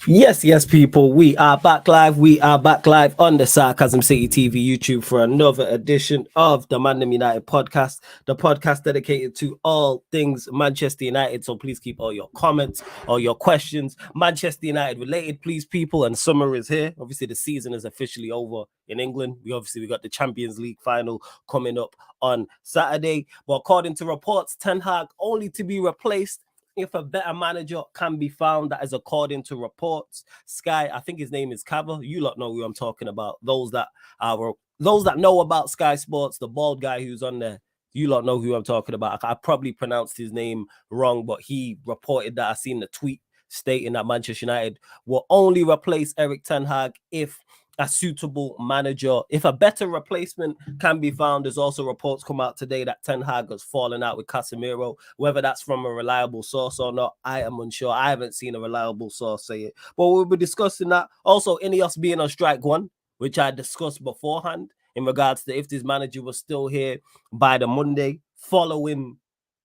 Yes, people. We are back live. We are back live on the Sarcasm City TV YouTube for another edition of the Man United podcast, the podcast dedicated to all things Manchester United. So please keep all your comments, all your questions, Manchester United related, please, people. And summer is here. Obviously, the season is officially over in England. We got the Champions League final coming up on Saturday. But according to reports, Ten Hag only to be replaced if a better manager can be found. That is according to reports. Sky, I think his name is Cava. You lot know who I'm talking about. Those that know about Sky Sports, the bald guy who's on there. You lot know who I'm talking about. I probably pronounced his name wrong, but he reported that I seen the tweet stating that Manchester United will only replace Erik Ten Hag if a suitable manager, if a better replacement can be found. There's also reports come out today that Ten Hag has fallen out with Casemiro. Whether that's from a reliable source or not, I am unsure. I haven't seen a reliable source say it. But we'll be discussing that. Also, Ineos being on strike one, which I discussed beforehand in regards to if this manager was still here by the Monday following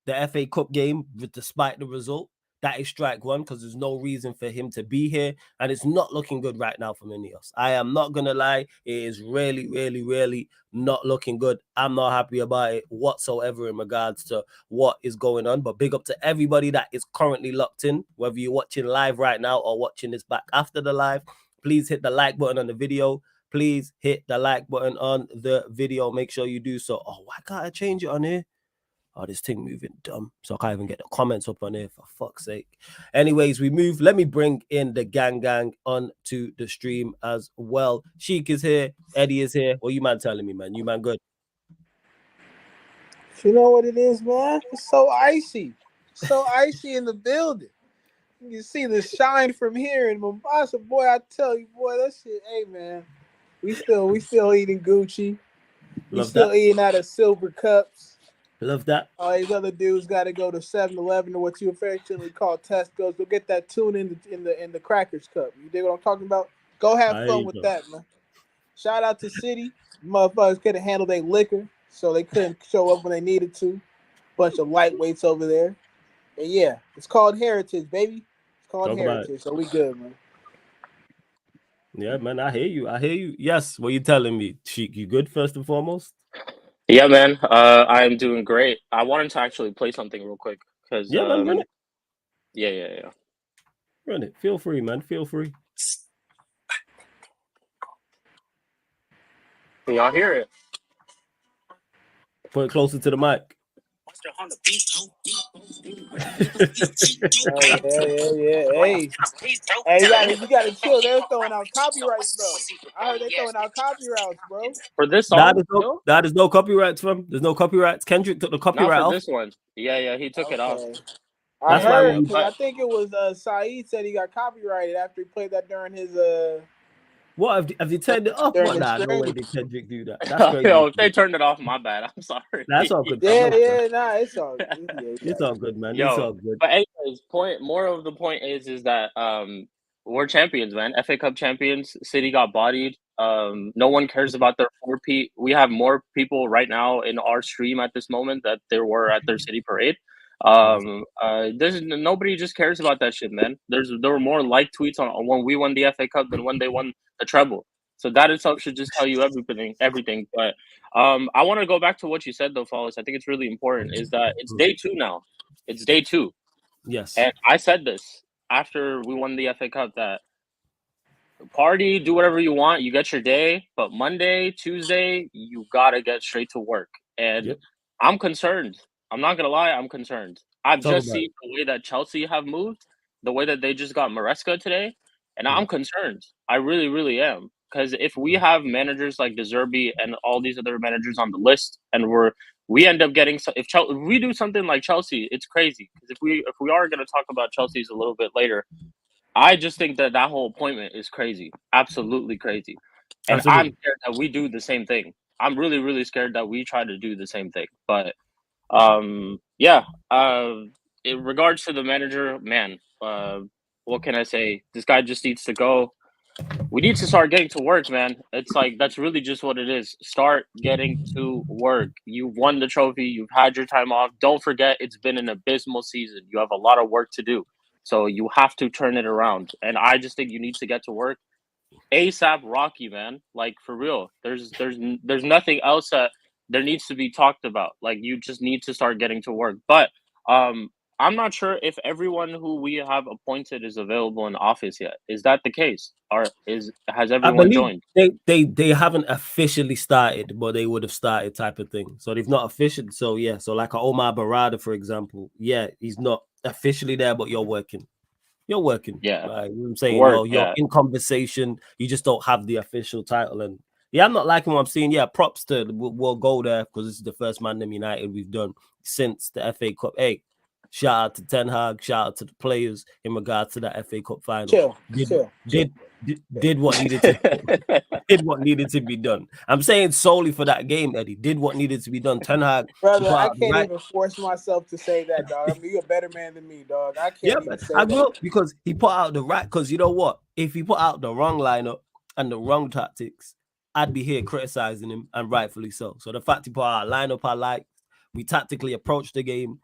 the FA Cup game, despite the result. That is strike one because there's no reason for him to be here. And it's not looking good right now for Ineos. I am not going to lie. It is really not looking good. I'm not happy about it whatsoever in regards to what is going on. But big up to everybody that is currently locked in, whether you're watching live right now or watching this back after the live. Please hit the like button on the video. Please hit the like button on the video. Make sure you do so. Oh, why can't I change it on here? Oh, this thing moving dumb. So I can't even get the comments up on here, for fuck's sake. Anyways, we move. Let me bring in the gang onto the stream as well. Sheik is here. Eddie is here. What you man telling me, man? You man good? You know what it is, man? It's so icy. So icy in the building. You see the shine from here in Mombasa. Boy, I tell you, boy, that shit, hey, man. We still eating Gucci. We Love still that. eating out of silver cups. Love that. All these other dudes got to go to 7-Eleven or what you affectionately call Tesco's. Go get that tuna in the Crackers cup. You dig what I'm talking about? Go have fun with that, man. Shout out to City. Motherfuckers couldn't handle their liquor, so they couldn't show up when they needed to. Bunch of lightweights over there. And yeah, it's called Heritage, baby. It's called Heritage, so we good, man. Yeah, man, I hear you. Yes, what you telling me? Sheik, you good first and foremost? Yeah, man. I'm doing great. I wanted to actually play something real quick because man, run it. Yeah. Run it. Feel free, man. Feel free. Can y'all hear it? Put it closer to the mic. Hey, you gotta chill. They're throwing out copyrights though. I heard they're throwing out copyrights, bro. For this song, that is no copyrights from. There's no copyrights. Kendrick took the copyright off. This one. Yeah, he took it off. I heard because I think it was Saeed said he got copyrighted after he played that during his What have you turned it off? What? Nah, no way did Kendrick do that. That's crazy. Yo, if they turned it off, my bad. I'm sorry. That's all good. It's all good. It's all good, man. Yo, it's all good. But anyways, more of the point is that we're champions, man. FA Cup champions. City got bodied. No one cares about their 4P. We have more people right now in our stream at this moment that there were at their City parade. There's nobody just cares about that shit, man. There were more like tweets on when we won the FA Cup than when they won the treble. So that itself should just tell you everything. But I want to go back to what you said though, Follis. I think it's really important is that it's day 2 now. It's day 2. Yes. And I said this after we won the FA Cup that party, do whatever you want, you get your day, but Monday, Tuesday, you gotta get straight to work. And I'm concerned. I'm not gonna lie, I'm concerned. I've just seen the way that Chelsea have moved, the way that they just got Maresca today, and I'm concerned. I really, really am. Because if we have managers like De Zerbi and all these other managers on the list, and we end up getting if we do something like Chelsea, it's crazy. Because if we are going to talk about Chelsea's a little bit later, I just think that whole appointment is crazy, absolutely crazy, and I'm scared that we do the same thing. I'm really, really scared that we try to do the same thing. But in regards to the manager, man, what can I say? This guy just needs to go. We need to start getting to work, man. It's like that's really just what it is. Start getting to work. You've won the trophy. You've had your time off. Don't forget, it's been an abysmal season. You have a lot of work to do. So you have to turn it around. And I just think you need to get to work ASAP Rocky, man. Like, for real. There's nothing else that there needs to be talked about. Like, you just need to start getting to work. But I'm not sure if everyone who we have appointed is available in office yet. Is that the case? Or has I everyone believe joined? they haven't officially started, but they would have started type of thing. So they've not officially. So yeah, so like a Omar Barada, for example, yeah, he's not officially there, but you're working. You're working. Yeah. Like, you know what I'm saying, Work, you're yeah. in conversation. You just don't have the official title. And yeah, I'm not liking what I'm seeing. Yeah, props to we'll go there because this is the first Manchester United we've done since the FA Cup. Hey, shout out to Ten Hag, shout out to the players in regards to that FA Cup final. Did what needed to did what needed to be done. I'm saying solely for that game, Eddie. Did what needed to be done. Ten Hag, brother, I can't even force myself to say that, dog. I mean, you're a better man than me, dog. I can't even say that. Will, because he put out the right. Because you know what? If he put out the wrong lineup and the wrong tactics, I'd be here criticizing him, and rightfully so. So the fact he put out a lineup I like, we tactically approached the game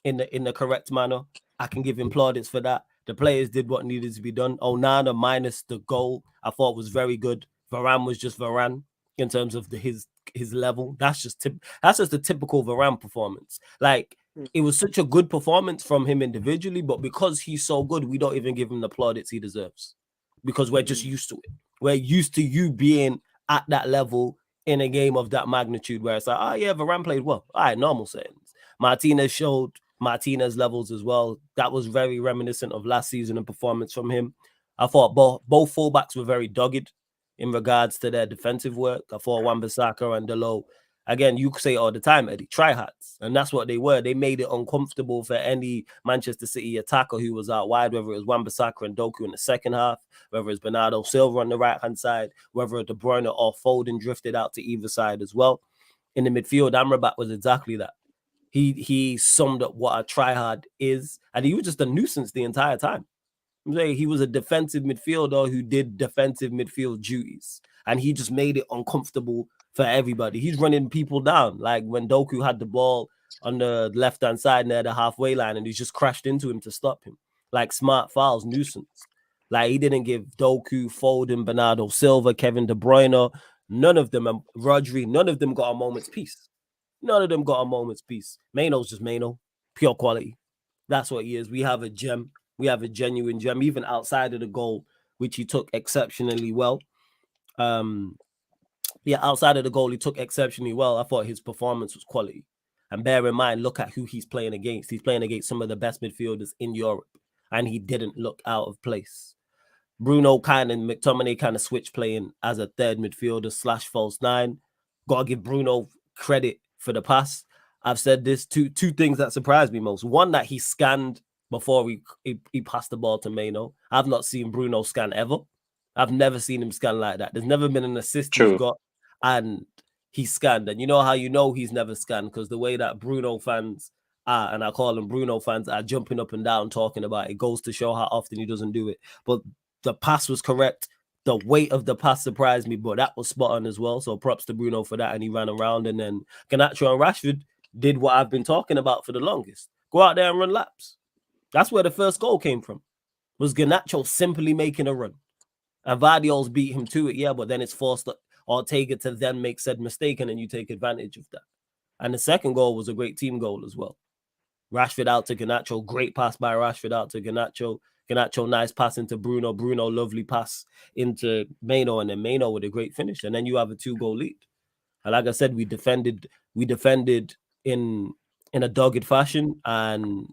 in the correct manner. I can give him plaudits for that. The players did what needed to be done. Onana minus the goal, I thought was very good. Varane was just Varane in terms of his level. That's just the typical Varane performance. Like, it was such a good performance from him individually, but because he's so good, we don't even give him the plaudits he deserves because we're just used to it. We're used to you being at that level in a game of that magnitude where it's like, oh yeah, Varane played well. All right, normal settings. Martinez showed Martinez levels as well. That was very reminiscent of last season and performance from him. I thought both fullbacks were very dogged in regards to their defensive work. I thought Wan-Bissaka and Delo, again, you say all the time, Eddie, tryhards. And that's what they were. They made it uncomfortable for any Manchester City attacker who was out wide, whether it was Wan-Bissaka and Doku in the second half, whether it's Bernardo Silva on the right-hand side, whether De Bruyne or Foden drifted out to either side as well. In the midfield, Amrabat was exactly that. He summed up what a tryhard is, and he was just a nuisance the entire time. I'm saying he was a defensive midfielder who did defensive midfield duties, and he just made it uncomfortable for everybody. He's running people down. Like when Doku had the ball on the left-hand side near the halfway line, and he just crashed into him to stop him. Like smart fouls, nuisance. Like he didn't give Doku, Foden, Bernardo Silva, Kevin De Bruyne, none of them, and Rodri, none of them got a moment's peace. None of them got a moment's peace. Maino's just Maino, pure quality. That's what he is. We have a gem. We have a genuine gem, even outside of the goal, which he took exceptionally well. Outside of the goal, he took exceptionally well. I thought his performance was quality. And bear in mind, look at who he's playing against. He's playing against some of the best midfielders in Europe, and he didn't look out of place. Bruno and McTominay kind of switch playing as a third midfielder / false nine. Gotta give Bruno credit for the pass. I've said this, two things that surprised me most. One, that he scanned before he passed the ball to Maino. I've not seen Bruno scan ever. I've never seen him scan like that. There's never been an assist he's got and he scanned. And you know how you know he's never scanned? Because the way that Bruno fans are, and I call them Bruno fans, are jumping up and down talking about it, goes to show how often he doesn't do it. But the pass was correct. The weight of the pass surprised me, but that was spot on as well. So props to Bruno for that. And he ran around. And then Garnacho and Rashford did what I've been talking about for the longest. Go out there and run laps. That's where the first goal came from. Was Garnacho simply making a run. And Vardiol's beat him to it, yeah, but then it's forced Ortega to then make said mistake, and then you take advantage of that. And the second goal was a great team goal as well. Rashford out to Garnacho, great pass by Rashford out to Garnacho. Garnacho, nice pass into Bruno. Bruno, lovely pass into Maino, and then Maino with a great finish. And then you have a 2-goal lead. And like I said, we defended in a dogged fashion, and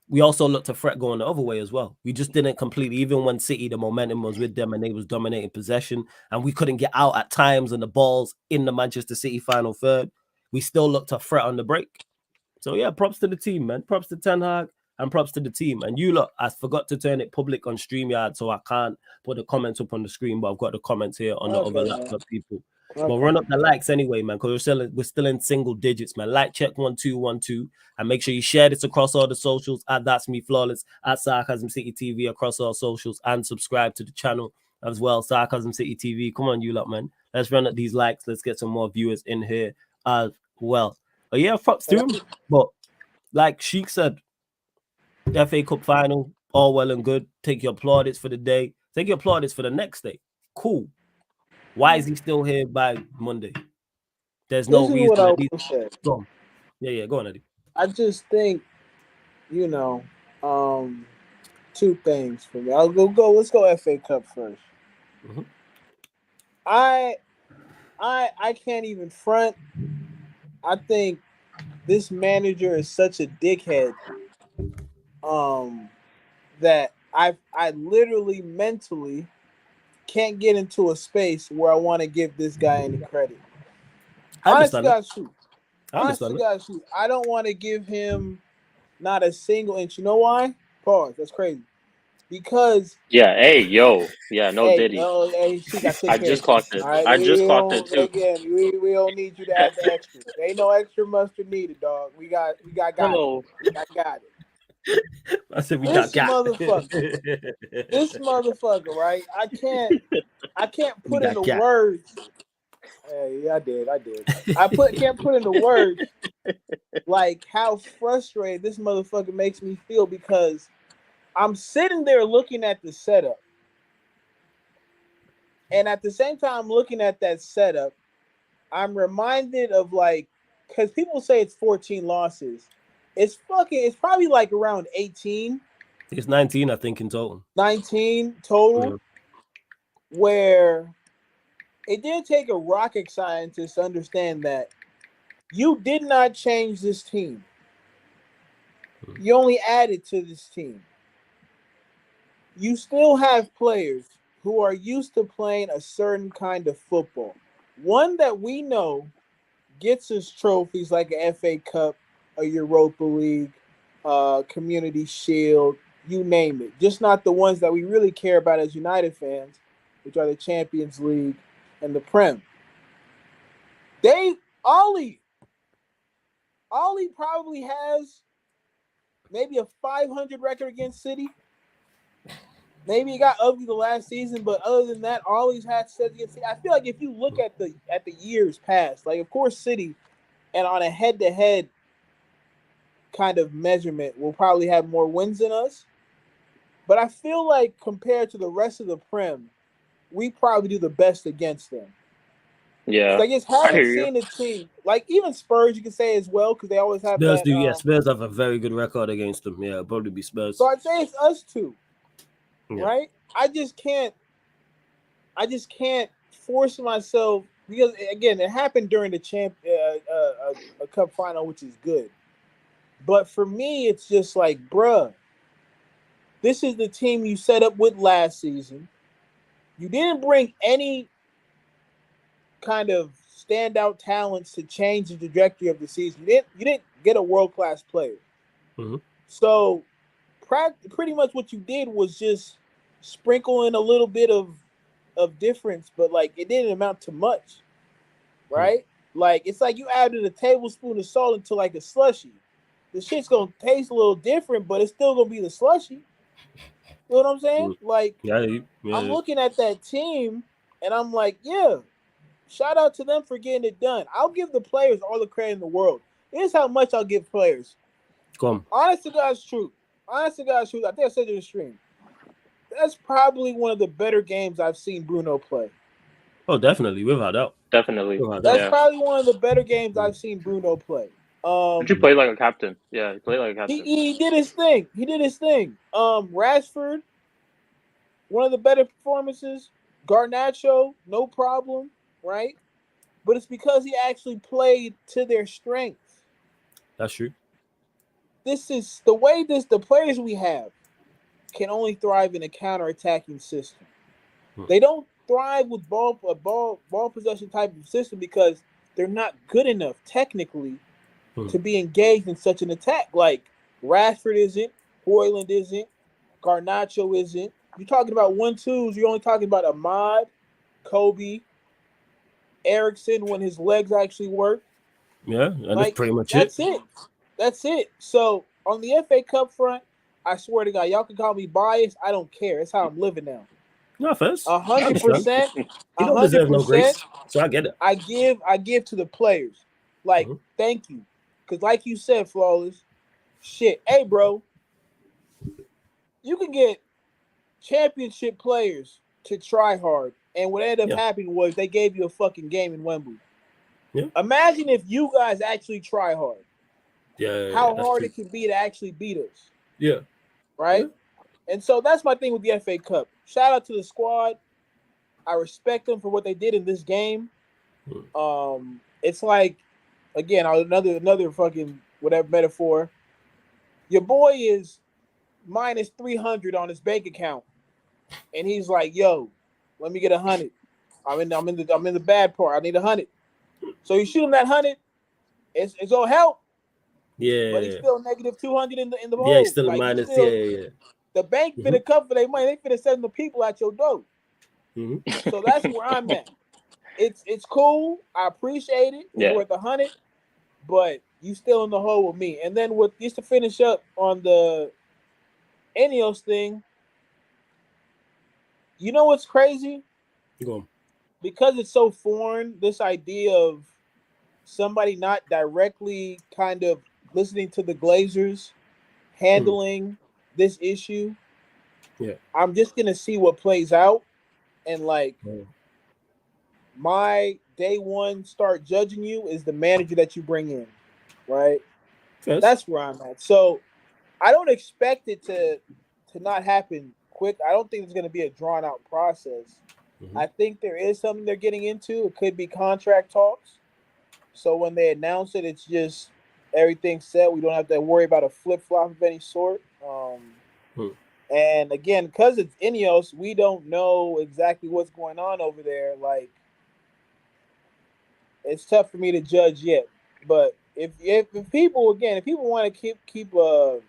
we also looked to threat going the other way as well. We just didn't completely, even when City, the momentum was with them and they was dominating possession, and we couldn't get out at times and the balls in the Manchester City final third, we still looked to threat on the break. So yeah, props to the team, man. Props to Ten Hag and props to the team. And you look, I forgot to turn it public on StreamYard, so I can't put the comments up on the screen, but I've got the comments here on the other laptop people. Okay. But run up the likes anyway, man, because we're still in single digits, man. Like check 1212, and make sure you share this across all the socials at That's Me Flawless, at Sarcasm City TV across all socials, and subscribe to the channel as well, Sarcasm City TV. Come on, you lot, man. Let's run up these likes. Let's get some more viewers in here as well. But yeah, props to him. But like Sheik said, FA Cup final, all well and good. Take your plaudits for the day. Take your plaudits for the next day. Cool. Why is he still here by Monday? There's no This is reason what I that will say. Go on. Yeah, go on, Eddie. I just think, you know, two things for me. I'll go. Let's go FA Cup first. Mm-hmm. I can't even front. I think this manager is such a dickhead. That I literally mentally can't get into a space where I want to give this guy any credit. I understand that. Honest to God, shoot. I don't want to give him not a single inch. You know why? Pause. That's crazy. Because Yeah, no Diddy. she got took I care just of. clocked it. All right, I we just clocked it don't too. again. We don't need you to add the extras. There ain't no extra mustard needed, dog. We got Hello. it. I got it. I said we This got motherfucker. This motherfucker, right? I can't put into words. Hey, I did. Can't put into words like how frustrated this motherfucker makes me feel, because I'm sitting there looking at the setup. And at the same time looking at that setup, I'm reminded of, like, because people say it's 14 losses. It's probably like around 18. It's 19, I think, in total. 19 total. Yeah. Where it did take a rocket scientist to understand that you did not change this team. You only added to this team. You still have players who are used to playing a certain kind of football. One that we know gets us trophies like an FA Cup, a Europa League, Community Shield, you name it. Just not the ones that we really care about as United fans, which are the Champions League and the Prem. Ollie probably has maybe a 500 record against City. Maybe he got ugly the last season, but other than that, Ollie's had said against City. I feel like if you look at the years past, like, of course City, and on a head-to-head kind of measurement, will probably have more wins than us. But I feel like compared to the rest of the Prem, we probably do the best against them. Yeah, I just haven't seen a team like even Spurs. You can say as well, because they always have Spurs that. Do yes, Spurs have a very good record against them. Yeah, it'll probably be Spurs. So I'd say it's us two, right? I just can't force myself, because again, it happened during the a cup final, which is good. But for me, it's just like, bruh, this is the team you set up with last season. You didn't bring any kind of standout talents to change the trajectory of the season. You didn't get a world-class player. Mm-hmm. So pretty much what you did was just sprinkle in a little bit of difference, but like it didn't amount to much, right? Mm-hmm. Like it's like you added a tablespoon of salt into like a slushie. The shit's gonna taste a little different, but it's still gonna be the slushie. You know what I'm saying? Mm-hmm. Like, I'm looking at that team and I'm like, yeah, shout out to them for getting it done. I'll give the players all the credit in the world. Here's how much I'll give players. Come. Honest to God's truth. I think I said it in the stream. That's probably one of the better games I've seen Bruno play. Oh, definitely, without doubt. Definitely. That's probably one of the better games I've seen Bruno play. Did you play like a captain? Yeah, he played like a captain. He did his thing. Rashford, one of the better performances. Garnacho, no problem, right? But it's because he actually played to their strengths. That's true. This is the way the players we have can only thrive in a counter-attacking system. They don't thrive with ball possession type of system because they're not good enough technically to be engaged in such an attack. Like Rashford isn't, Højlund isn't, Garnacho isn't. You're talking about 1-2s. You're only talking about Ahmad, Kobe, Eriksen when his legs actually work. Yeah, and like, that's pretty much That's it. So on the FA Cup front, I swear to God, y'all can call me biased. I don't care. It's how I'm living now. No, first 100%. You don't deserve no grace, so I get it. I give to the players. Like, thank you, because like you said, Flawless. Shit, hey, bro. you can get championship players to try hard, and what ended up happening was they gave you a fucking game in Wembley. Yeah. Imagine if you guys actually try hard. How hard true. it can be to actually beat us. Yeah. Right? Yeah. And so that's my thing with the FA Cup. Shout out to the squad. I respect them for what they did in this game. It's like, again, another fucking whatever metaphor. Your boy is minus 300 on his bank account, and he's like, "Yo, let me get 100. I'm in the bad part. I need 100." So you shoot him that 100. It's gonna help. Yeah. But he's still negative 200 in the hole. Yeah, he's still like, minus. Still, yeah. The bank finna cover their money. They finna send the people at your door. Mm-hmm. So that's where I'm at. It's cool. I appreciate it. It's worth 100, but you still in the hole with me. And then just to finish up on the Ineos thing, you know what's crazy? Go on. Because it's so foreign, this idea of somebody not directly kind of listening to the Glazers handling this issue. Yeah. I'm just gonna see what plays out, and my day one start judging you is the manager that you bring in, right? Yes. That's where I'm at. So I don't expect it to not happen quick. I don't think it's going to be a drawn out process. I think there is something they're getting into. It could be contract talks. So when they announce it, it's just everything's set. We don't have to worry about a flip flop of any sort. And again, because it's Ineos, we don't know exactly what's going on over there. Like, it's tough for me to judge yet. But if people want to keep a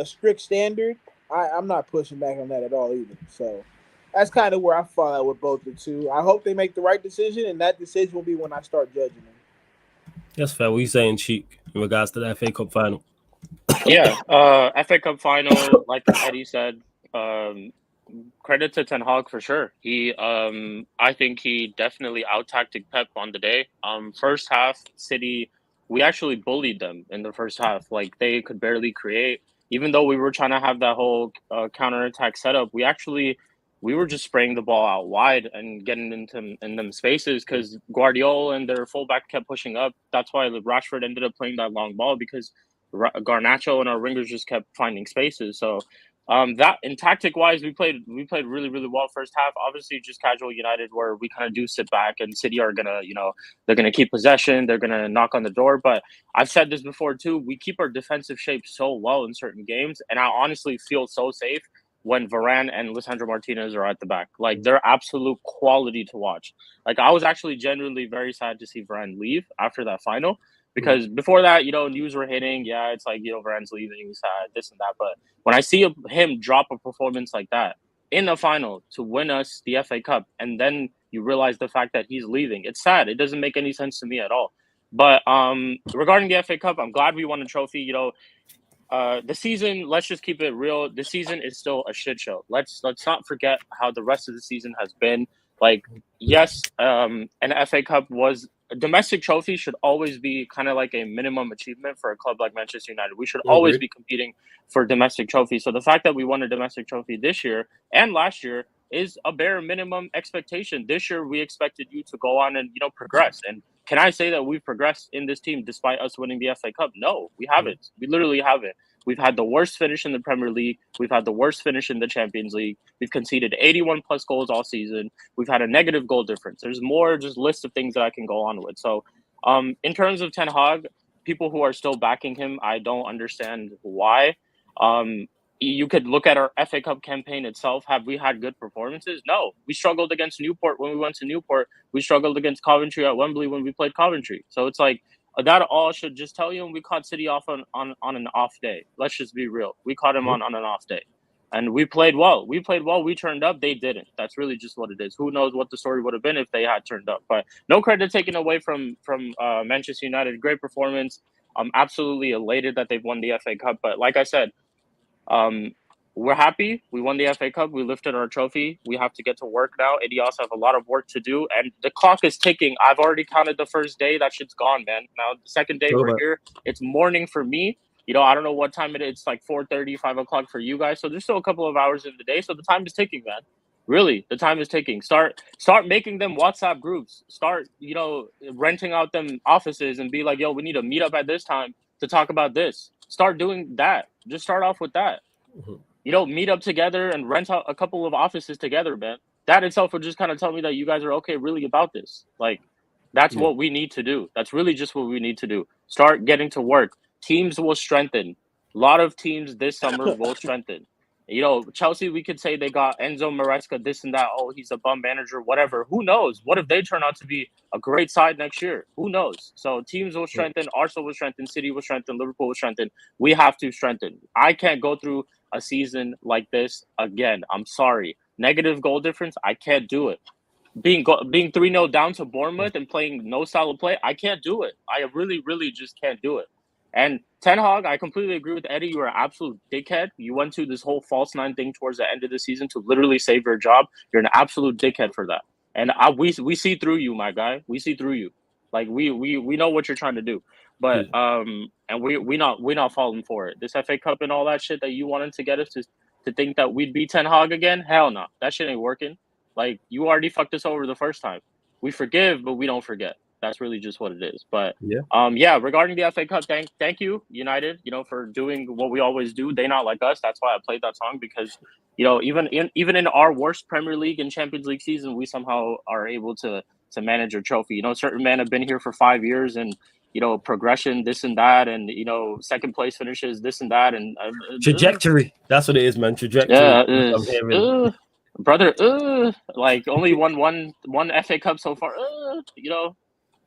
strict standard, I'm not pushing back on that at all either. So that's kind of where I fall out with both the two. I hope they make the right decision, and that decision will be when I start judging them. That's fair. What are you saying, Cheek, in regards to the FA Cup final? Yeah, FA Cup final, like Eddie said, credit to Ten Hag for sure. I think he definitely out-tacticked Pep on the day. First half, City, we actually bullied them in the first half. Like, they could barely create. Even though we were trying to have that whole counter-attack setup, we were just spraying the ball out wide and getting in them spaces because Guardiola and their fullback kept pushing up. That's why Rashford ended up playing that long ball because Garnacho and our wingers just kept finding spaces. So that in tactic wise, we played really really well first half. Obviously, just casual United where we kind of do sit back and City are gonna they're gonna keep possession. They're gonna knock on the door. But I've said this before too. We keep our defensive shape so well in certain games, and I honestly feel so safe when Varane and Lisandro Martinez are at the back. Like, they're absolute quality to watch. Like, I was actually genuinely very sad to see Varane leave after that final. Because before that, news were hitting. Yeah, it's like, Varane's leaving, sad, this and that. But when I see him drop a performance like that in the final to win us the FA Cup, and then you realize the fact that he's leaving, it's sad. It doesn't make any sense to me at all. But regarding the FA Cup, I'm glad we won a trophy. The season, let's just keep it real. The season is still a shit show. Let's not forget how the rest of the season has been. Like, yes, an FA Cup was a domestic trophy should always be kind of like a minimum achievement for a club like Manchester United. We should always be competing for domestic trophies. So the fact that we won a domestic trophy this year and last year is a bare minimum expectation. This year we expected you to go on and progress. And can I say that we've progressed in this team despite us winning the FA Cup? No, we haven't. We literally haven't. We've had the worst finish in the Premier League. We've had the worst finish in the Champions League. We've conceded 81 plus goals all season. We've had a negative goal difference. There's more just list of things that I can go on with. So in terms of Ten Hag, people who are still backing him, I don't understand why. You could look at our FA Cup campaign itself. Have we had good performances? No. We struggled against Newport when we went to Newport. We struggled against Coventry at Wembley when we played Coventry. So it's like, that all should just tell you we caught City off on an off day. Let's just be real. We caught him on an off day. And we played well. We turned up. They didn't. That's really just what it is. Who knows what the story would have been if they had turned up. But no credit taken away from Manchester United. Great performance. I'm absolutely elated that they've won the FA Cup. But like I said, we're happy. We won the FA Cup. We lifted our trophy. We have to get to work now. Ineos have a lot of work to do, and the clock is ticking. I've already counted the first day. That shit's gone, man. Now the second day we're here. It's morning for me. I don't know what time it is. It's like 4:30, 5 o'clock for you guys. So there's still a couple of hours in the day. So the time is ticking, man. Really, the time is ticking. Start making them WhatsApp groups. Start, renting out them offices and be like, yo, we need to meet up at this time to talk about this. Start doing that. Just start off with that. Meet up together and rent out a couple of offices together, man. That itself would just kind of tell me that you guys are okay really about this. Like, that's what we need to do. That's really just what we need to do. Start getting to work. Teams will strengthen. A lot of teams this summer will strengthen. Chelsea, we could say they got Enzo Maresca, this and that. Oh, he's a bum manager, whatever. Who knows? What if they turn out to be a great side next year? Who knows? So teams will strengthen. Arsenal will strengthen. City will strengthen. Liverpool will strengthen. We have to strengthen. I can't go through a season like this again. I'm sorry. Negative goal difference, I can't do it. Being 3-0 down to Bournemouth and playing no style of play, I can't do it. I really, really just can't do it. And Ten Hag, I completely agree with Eddie. You are an absolute dickhead. You went to this whole false nine thing towards the end of the season to literally save your job. You're an absolute dickhead for that. And we see through you, my guy. We see through you. Like we know what you're trying to do. But and we not falling for it. This FA Cup and all that shit that you wanted to get us to think that we'd beat Ten Hag again? Hell no. That shit ain't working. Like, you already fucked us over the first time. We forgive, but we don't forget. That's really just what it is. But regarding the FA Cup, thank you, United, for doing what we always do. They not like us. That's why I played that song, because even in our worst Premier League and Champions League season, we somehow are able to manage a trophy. Certain men have been here for 5 years, and progression, this and that, and second place finishes, this and that, and trajectory. That's what it is, man. Trajectory. Yeah, brother, like only won one FA Cup so far,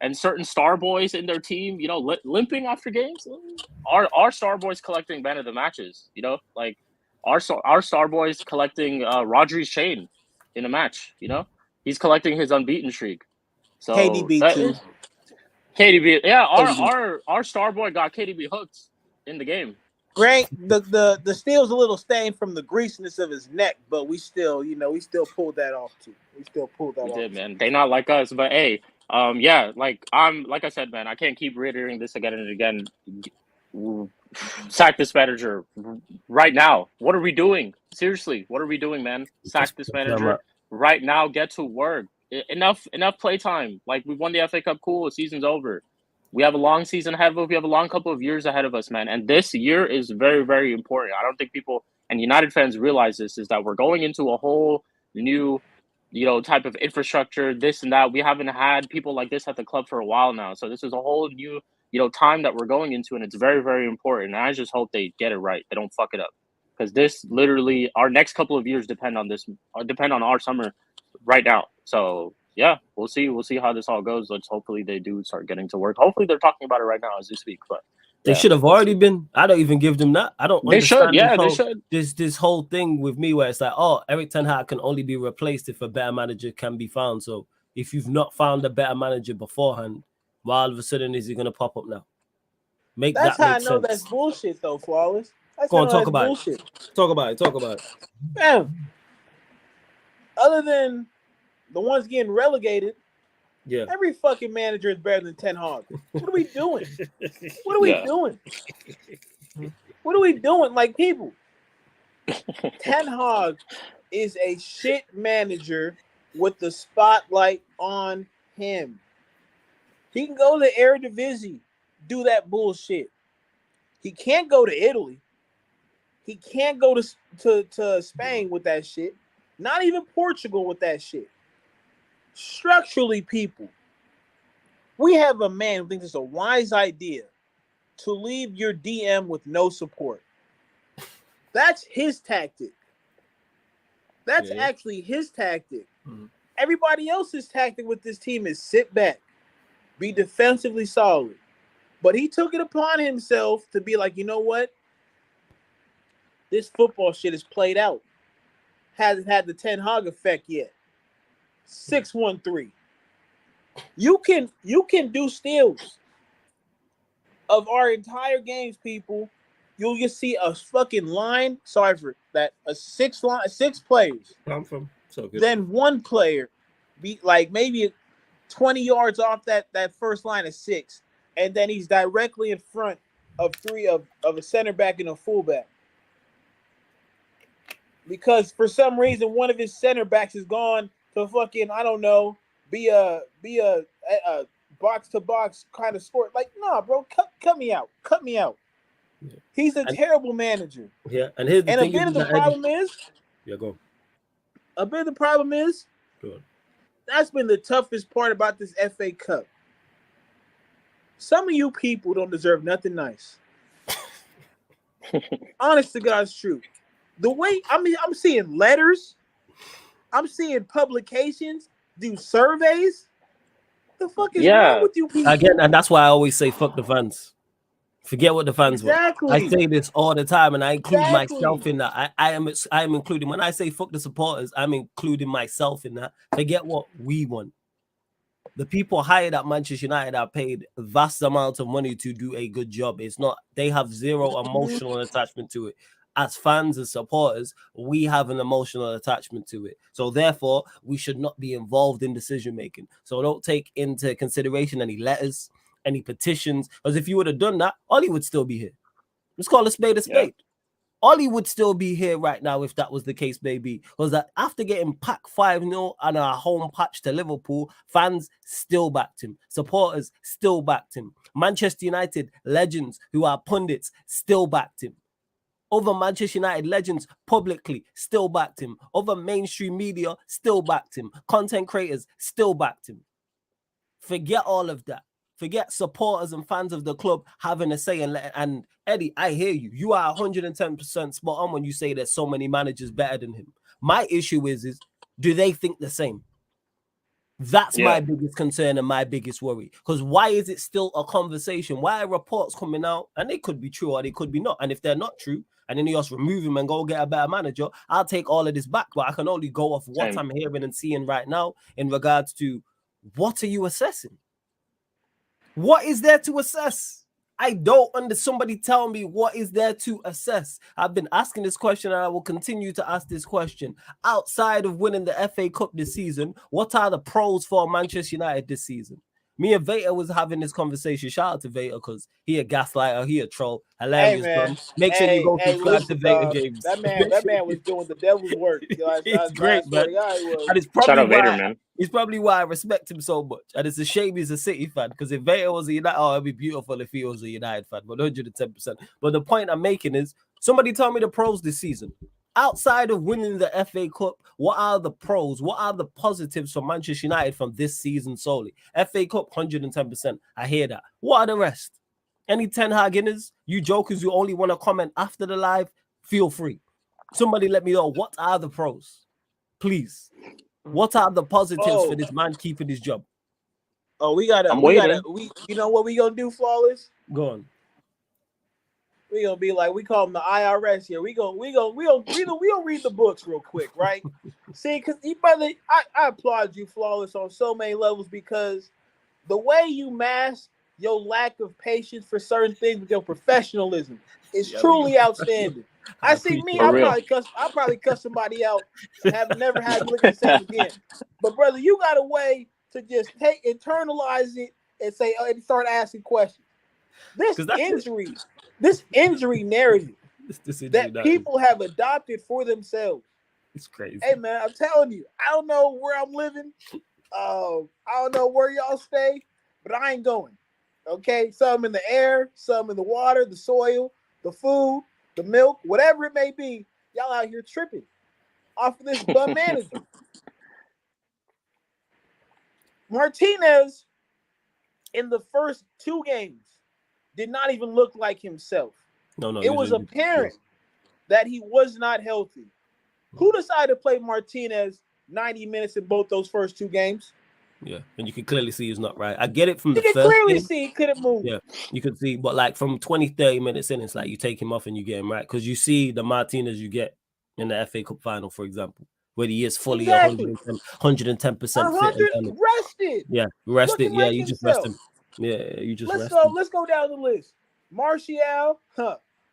and certain star boys in their team, limping after games. Our star boys collecting man of the matches, like our star boys collecting Rodri's chain in a match. He's collecting his unbeaten streak. So KDB too. KDB, yeah, our star boy got KDB hooked in the game. Right, the steel's a little stained from the greasiness of his neck, but we still pulled that off too. We did, man. They not like us, but hey, like I said, man, I can't keep reiterating this again and again. Sack this manager right now. What are we doing? Seriously, what are we doing, man? Sack this manager right now. Get to work. Enough play time. Like, we won the FA Cup. Cool, the season's over. We have a long season ahead of us. We have a long couple of years ahead of us, man. And this year is very, very important. I don't think people and United fans realize this, is that we're going into a whole new, type of infrastructure, this and that. We haven't had people like this at the club for a while now. So this is a whole new, time that we're going into, and it's very, very important. And I just hope they get it right. They don't fuck it up. Because this literally, our next couple of years depend on our summer right now. So yeah, we'll see how this all goes. Hopefully they do start getting to work. Hopefully they're talking about it right now as we speak. But they should have already been. I don't even give them that. I don't understand. They should. This whole thing with me where it's like, oh, Erik ten Hag can only be replaced if a better manager can be found. So if you've not found a better manager beforehand, why all of a sudden is he going to pop up now? That's how I know sense. That's bullshit, though, Flawless. Go on, talk about bullshit. Talk about it. Man, other than the ones getting relegated, every fucking manager is better than Ten Hag. What are we doing? What are we doing? What are we doing? Like, people, Ten Hag is a shit manager with the spotlight on him. He can go to Eredivisie, do that bullshit. He can't go to Italy. He can't go to Spain with that shit. Not even Portugal with that shit. Structurally, people, we have a man who thinks it's a wise idea to leave your DM with no support. That's his tactic. That's actually his tactic. Mm-hmm. Everybody else's tactic with this team is sit back, be defensively solid. But he took it upon himself to be like, you know what? This football shit is played out. Hasn't had the Ten Hag effect yet. 6-1-3. You can do steals of our entire games, people. You'll just see a fucking line. Sorry for that. Six players. I'm from so good. Then one player be like maybe 20 yards off that first line of six, and then he's directly in front of a center back and a fullback. Because for some reason one of his center backs is gone to fucking, I don't know, be a box to box kind of sport. Like, nah, bro, cut me out. Cut me out. Yeah. He's a terrible manager. Yeah, and here's the thing. A bit of the problem is. Yeah, go on. A bit of the problem is. Go on. That's been the toughest part about this FA Cup. Some of you people don't deserve nothing nice. Honest to God's truth. The way I'm seeing letters, I'm seeing publications, do surveys. The fuck is wrong with you people? Again, and that's why I always say fuck the fans. Forget what the fans want. I say this all the time, and I include myself in that. I am including, when I say fuck the supporters, I'm including myself in that. Forget what we want. The people hired at Manchester United are paid vast amounts of money to do a good job. It's not, they have zero emotional attachment to it. As fans and supporters, we have an emotional attachment to it. So therefore, we should not be involved in decision making. So don't take into consideration any letters, any petitions, because if you would have done that, Ollie would still be here. Let's call a spade a spade. Yeah. Ollie would still be here right now if that was the case, baby. Was that after getting packed 5-0 and a home patch to Liverpool, fans still backed him. Supporters still backed him. Manchester United legends who are pundits still backed him. Other Manchester United legends publicly still backed him. Other mainstream media still backed him. Content creators still backed him. Forget all of that. Forget supporters and fans of the club having a say. And Eddie, I hear you. You are 110% spot on when you say there's so many managers better than him. My issue is do they think the same? That's my biggest concern and my biggest worry. Because why is it still a conversation? Why are reports coming out? And they could be true or they could be not. And if they're not true, and then you just remove him and go get a better manager, I'll take all of this back. But I can only go off what I'm hearing and seeing right now in regards to what are you assessing? What is there to assess? I don't understand. Somebody tell me what is there to assess. I've been asking this question and I will continue to ask this question. Outside of winning the FA Cup this season, what are the pros for Manchester United this season? Me and Veta was having this conversation. Shout out to Veta because he a gaslighter, he a troll. Hilarious, man. Make sure you go subscribe to Veta, James. That man was doing the devil's work. It's great, man. And it's probably Vader, man. It's probably why I respect him so much. And it's a shame he's a City fan because if Veta was a United, it'd be beautiful if he was a United fan, 110%. But the point I'm making is somebody tell me the pros this season. Outside of winning the FA Cup, what are the pros? What are the positives for Manchester United from this season solely? FA Cup, 110%. I hear that. What are the rest? Any Ten Hag inners? You jokers who only want to comment after the live, feel free. Somebody let me know, what are the pros? Please. What are the positives for this man keeping his job? Oh, you know what we gonna do, Flawless? Go on. We gonna be like, we call them the IRS here. We gonna read the books real quick, right? See, because I applaud you, Flawless, on so many levels because the way you mask your lack of patience for certain things with your professionalism is truly outstanding. I see me, I'll probably cuss somebody out and have never had to look at the same again. But brother, you got a way to just internalize it and say, and start asking questions. This injury narrative that people have adopted for themselves. It's crazy. Hey man, I'm telling you, I don't know where I'm living. I don't know where y'all stay, but I ain't going. Okay, some in the air, some in the water, the soil, the food, the milk, whatever it may be. Y'all out here tripping off of this bum manager. Martinez in the first 2 games did not even look like himself. No, it was apparent that he was not healthy. Who decided to play Martinez 90 minutes in both those first 2 games? Yeah, and you can clearly see he's not right. I get it from the first clearly game. See he couldn't move. Yeah, you could see, but like from 20, 30 minutes in, it's like you take him off and you get him right because you see the Martinez you get in the FA Cup final, for example, where he is fully 110% fit. And rested. Yeah, rested. Yeah, you just rest him. Yeah, you just rest him. Let's go down the list. Martial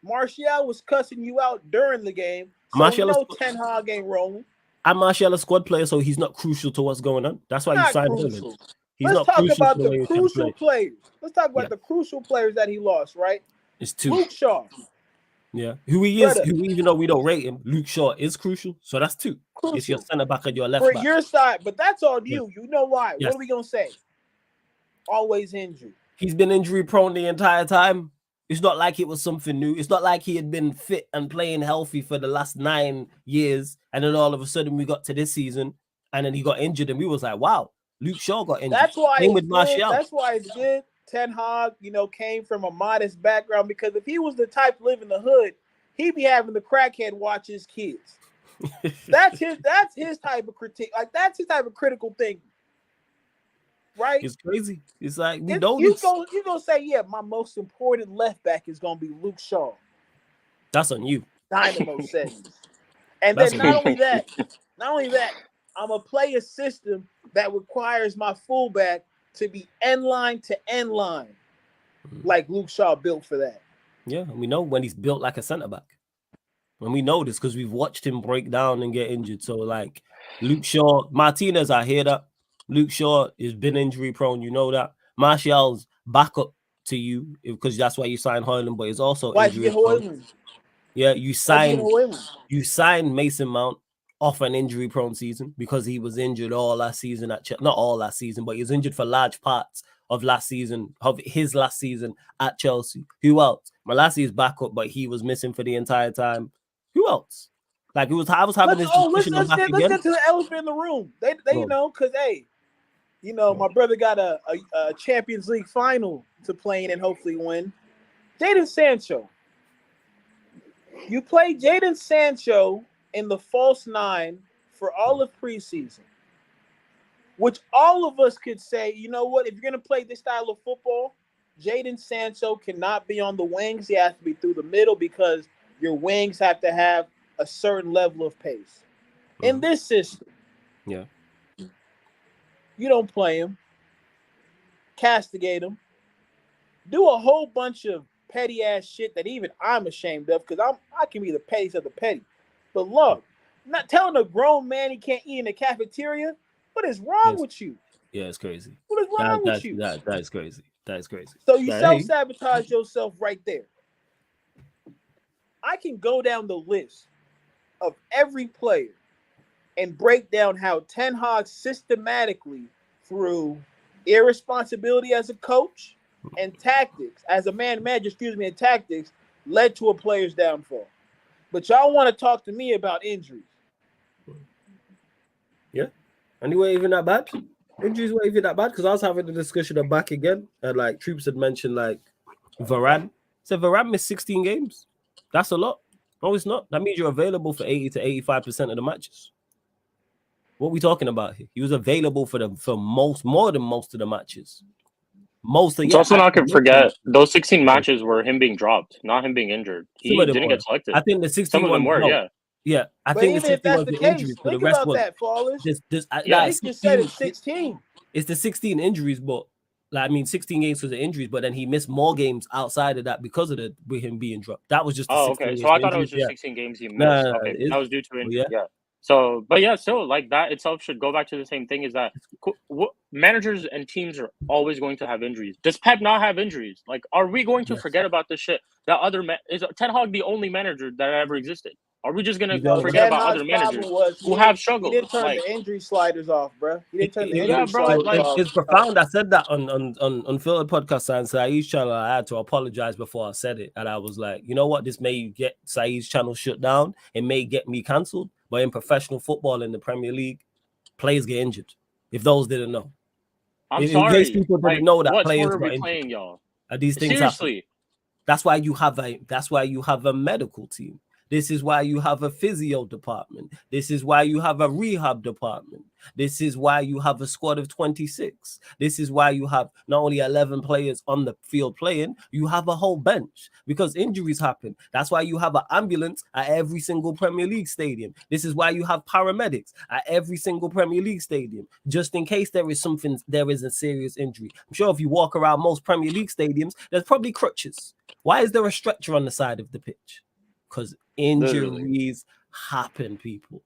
was cussing you out during the game. So Martial, Ten Hag ain't rolling. And Martial a squad player, so he's not crucial to what's going on. That's why you signed him. Let's talk about the crucial players. Let's talk about the crucial players that he lost, right? It's 2. Luke Shaw. Yeah. Who he is, even though we don't rate him, Luke Shaw is crucial. So that's 2. Crucial. It's your center back and your left for back. your side, but that's on you. You know why? Yes. What are we gonna say? Always injured. He's been injury prone the entire time. It's not like it was something new. It's not like he had been fit and playing healthy for the last 9 years, and then all of a sudden we got to this season, and then he got injured, and we was like, "Wow, Luke Shaw got injured." That's why Same with Martial. That's why it's good. Ten Hag, came from a modest background, because if he was the type to live in the hood, he'd be having the crackhead watch his kids. That's his type of critique. Like, that's his type of critical thinking. Right? It's crazy. It's like we know this. You're gonna say, yeah, my most important left back is gonna be Luke Shaw. That's on you. Dynamo settings. And then not only that, I'm gonna play a system that requires my fullback to be end line to end line, like Luke Shaw built for that. Yeah, and we know when he's built like a center back. And we know this because we've watched him break down and get injured. So, like, Luke Shaw, Martinez, I hear that. Luke Shaw has been injury prone. You know that. Martial's backup to you because that's why you signed Hoyland, but it's also injury prone. Yeah, you signed Mason Mount off an injury prone season because he was injured all last season at not all last season, but he was injured for large parts of his last season at Chelsea. Who else? Malacia is backup, but he was missing for the entire time. Who else? Like, I was having this discussion let's get to the elephant in the room. They because my brother got a Champions League final to play in and hopefully win. Jadon Sancho. You play Jadon Sancho in the false 9 for all of preseason, which all of us could say, you know what, if you're going to play this style of football, Jadon Sancho cannot be on the wings. He has to be through the middle because your wings have to have a certain level of pace. In this system, yeah, you don't play him, castigate him, do a whole bunch of petty ass shit that even I'm ashamed of because I can be the pettiest of the petty. But look, not telling a grown man he can't eat in the cafeteria. What is wrong with you? Yeah, it's crazy. What is wrong with you? That is crazy. That is crazy. So you self-sabotage yourself right there. I can go down the list of every player and break down how Ten Hag systematically, through irresponsibility as a coach and tactics, as a manager, and tactics, led to a player's downfall. But y'all want to talk to me about injuries. Yeah. Anyway, even that bad? Injuries were even that bad? Because I was having a discussion of back again, and like Troops had mentioned, like Varane. So Varane missed 16 games. That's a lot. No, it's not. That means you're available for 80 to 85% of the matches. What are we talking about here? He was available for more than most of the matches. It's also not going to forget those 16 matches were him being dropped, not him being injured. He didn't get selected. I think the 16 some of them were, yeah. Yeah, I think even if that's the case, think about that, Flawless. Yeah, you said it's 16. It's the 16 injuries, but 16 games because of injuries, but then he missed more games outside of that because of with him being dropped. That was just the 16 okay. So I thought it was just 16 games he missed. Okay, that was due to injury. Yeah. So, but yeah, still, like, that itself should go back to the same thing, is that managers and teams are always going to have injuries. Does Pep not have injuries? Like, are we going to forget about this shit? That is Ten Hag the only manager that ever existed? Are we just gonna forget about other managers who have struggled? He didn't turn the injury sliders off, bro. He didn't turn the injury sliders off. It's profound. I said that on Filtered Podcast and Saeed's channel. I had to apologize before I said it, and I was like, you know what? This may get Saeed's channel shut down. It may get me cancelled. But in professional football in the Premier League, players get injured. If those didn't know, I'm sorry. In case people didn't know that players get injured. Playing, y'all? These things seriously happen. That's why you have a medical team. This is why you have a physio department. This is why you have a rehab department. This is why you have a squad of 26. This is why you have not only 11 players on the field playing, you have a whole bench because injuries happen. That's why you have an ambulance at every single Premier League stadium. This is why you have paramedics at every single Premier League stadium, just in case there is a serious injury. I'm sure if you walk around most Premier League stadiums, there's probably crutches. Why is there a stretcher on the side of the pitch? Because injuries happen, people.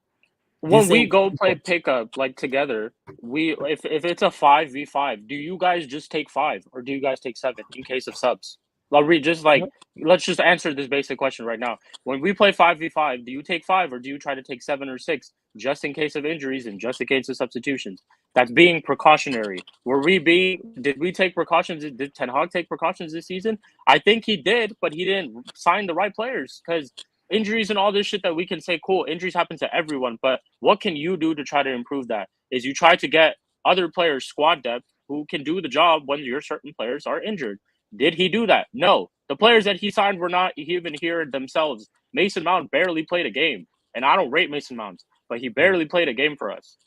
When we go play pickup like together, if it's a 5v5, do you guys just take 5 or do you guys take 7 in case of subs? Let's just answer this basic question right now. When we play 5v5, do you take 5 or do you try to take 7 or 6 just in case of injuries and just in case of substitutions? That's being precautionary. Did we take precautions? Did Ten Hag take precautions this season? I think he did, but he didn't sign the right players because injuries and all this shit that we can say, cool, injuries happen to everyone, but what can you do to try to improve that? Is you try to get other players squad depth who can do the job when your certain players are injured. Did he do that? No. The players that he signed were not even here themselves. Mason Mount barely played a game. And I don't rate Mason Mount, but he barely played a game for us.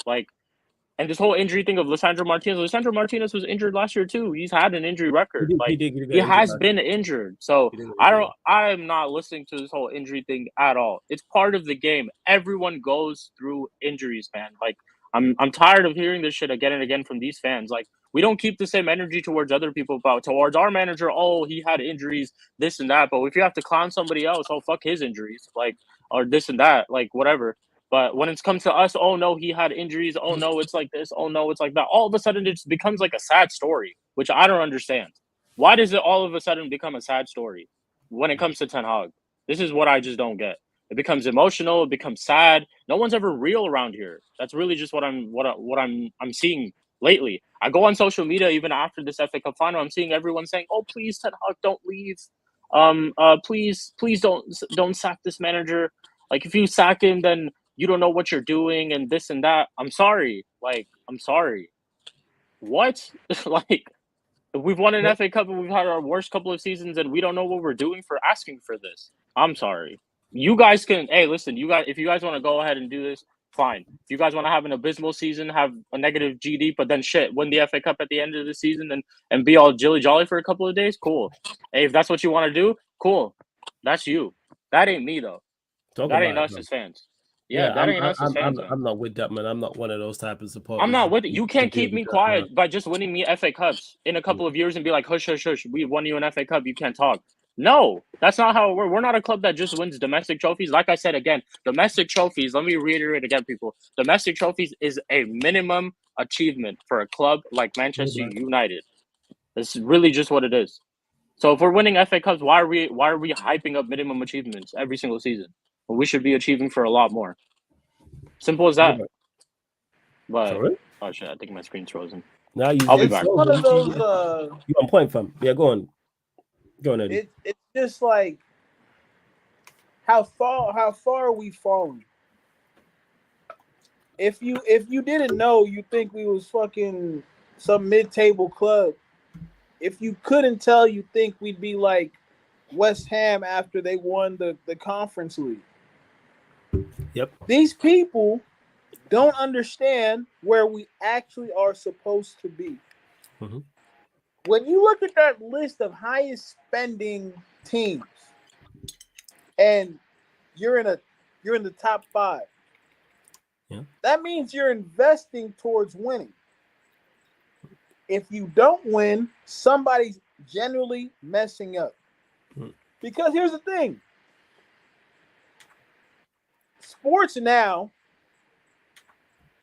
And this whole injury thing of Lisandro Martinez was injured last year too. He's had an injury record. He has been injured. So I'm not listening to this whole injury thing at all. It's part of the game. Everyone goes through injuries, man. I'm tired of hearing this shit again and again from these fans. We don't keep the same energy towards other people, but towards our manager, oh, he had injuries, this and that. But if you have to clown somebody else, oh, fuck his injuries, or this and that, whatever. But when it's come to us, oh no, he had injuries. Oh no, it's like this. Oh no, it's like that. All of a sudden, it becomes like a sad story, which I don't understand. Why does it all of a sudden become a sad story when it comes to Ten Hag? This is what I just don't get. It becomes emotional. It becomes sad. No one's ever real around here. That's really just what I'm seeing lately. I go on social media even after this FA Cup final. I'm seeing everyone saying, "Oh, please, Ten Hag, don't leave. Please don't sack this manager. If you sack him, then you don't know what you're doing and this and that." I'm sorry. I'm sorry. What? We've won an FA Cup and we've had our worst couple of seasons and we don't know what we're doing for asking for this. I'm sorry. You guys can, hey, listen, if you guys want to go ahead and do this, fine. If you guys want to have an abysmal season, have a negative GD, but then win the FA Cup at the end of the season and be all jolly for a couple of days, cool. Hey, if that's what you want to do, cool. That's you. That ain't me, though. That ain't us as fans. Yeah, that ain't us as fans. I'm not with that, man. I'm not one of those type of supporters. I'm not with it. You can't keep me quiet by just winning me FA Cups in a couple of years and be like, hush, hush, hush. We won you an FA Cup. You can't talk. No, that's not how it works. We're not a club that just wins domestic trophies. Like I said, again, domestic trophies, let me reiterate again, people. Domestic trophies is a minimum achievement for a club like Manchester United. This is really just what it is. So if we're winning FA Cups, why are we hyping up minimum achievements every single season? Well, we should be achieving for a lot more. Simple as that. But sorry? Oh shit, I think my screen's frozen. Now I'll be back. One of those you on point, fam. Yeah, go on. Go on, Eddie. It's just like how far are we falling? If you didn't know, you think we was fucking some mid-table club. If you couldn't tell, you think we'd be like West Ham after they won the Conference League. Yep. These people don't understand where we actually are supposed to be. Mm-hmm. When you look at that list of highest spending teams, and you're in the top 5, that means you're investing towards winning. If you don't win, somebody's generally messing up. Because here's the thing. Sports now,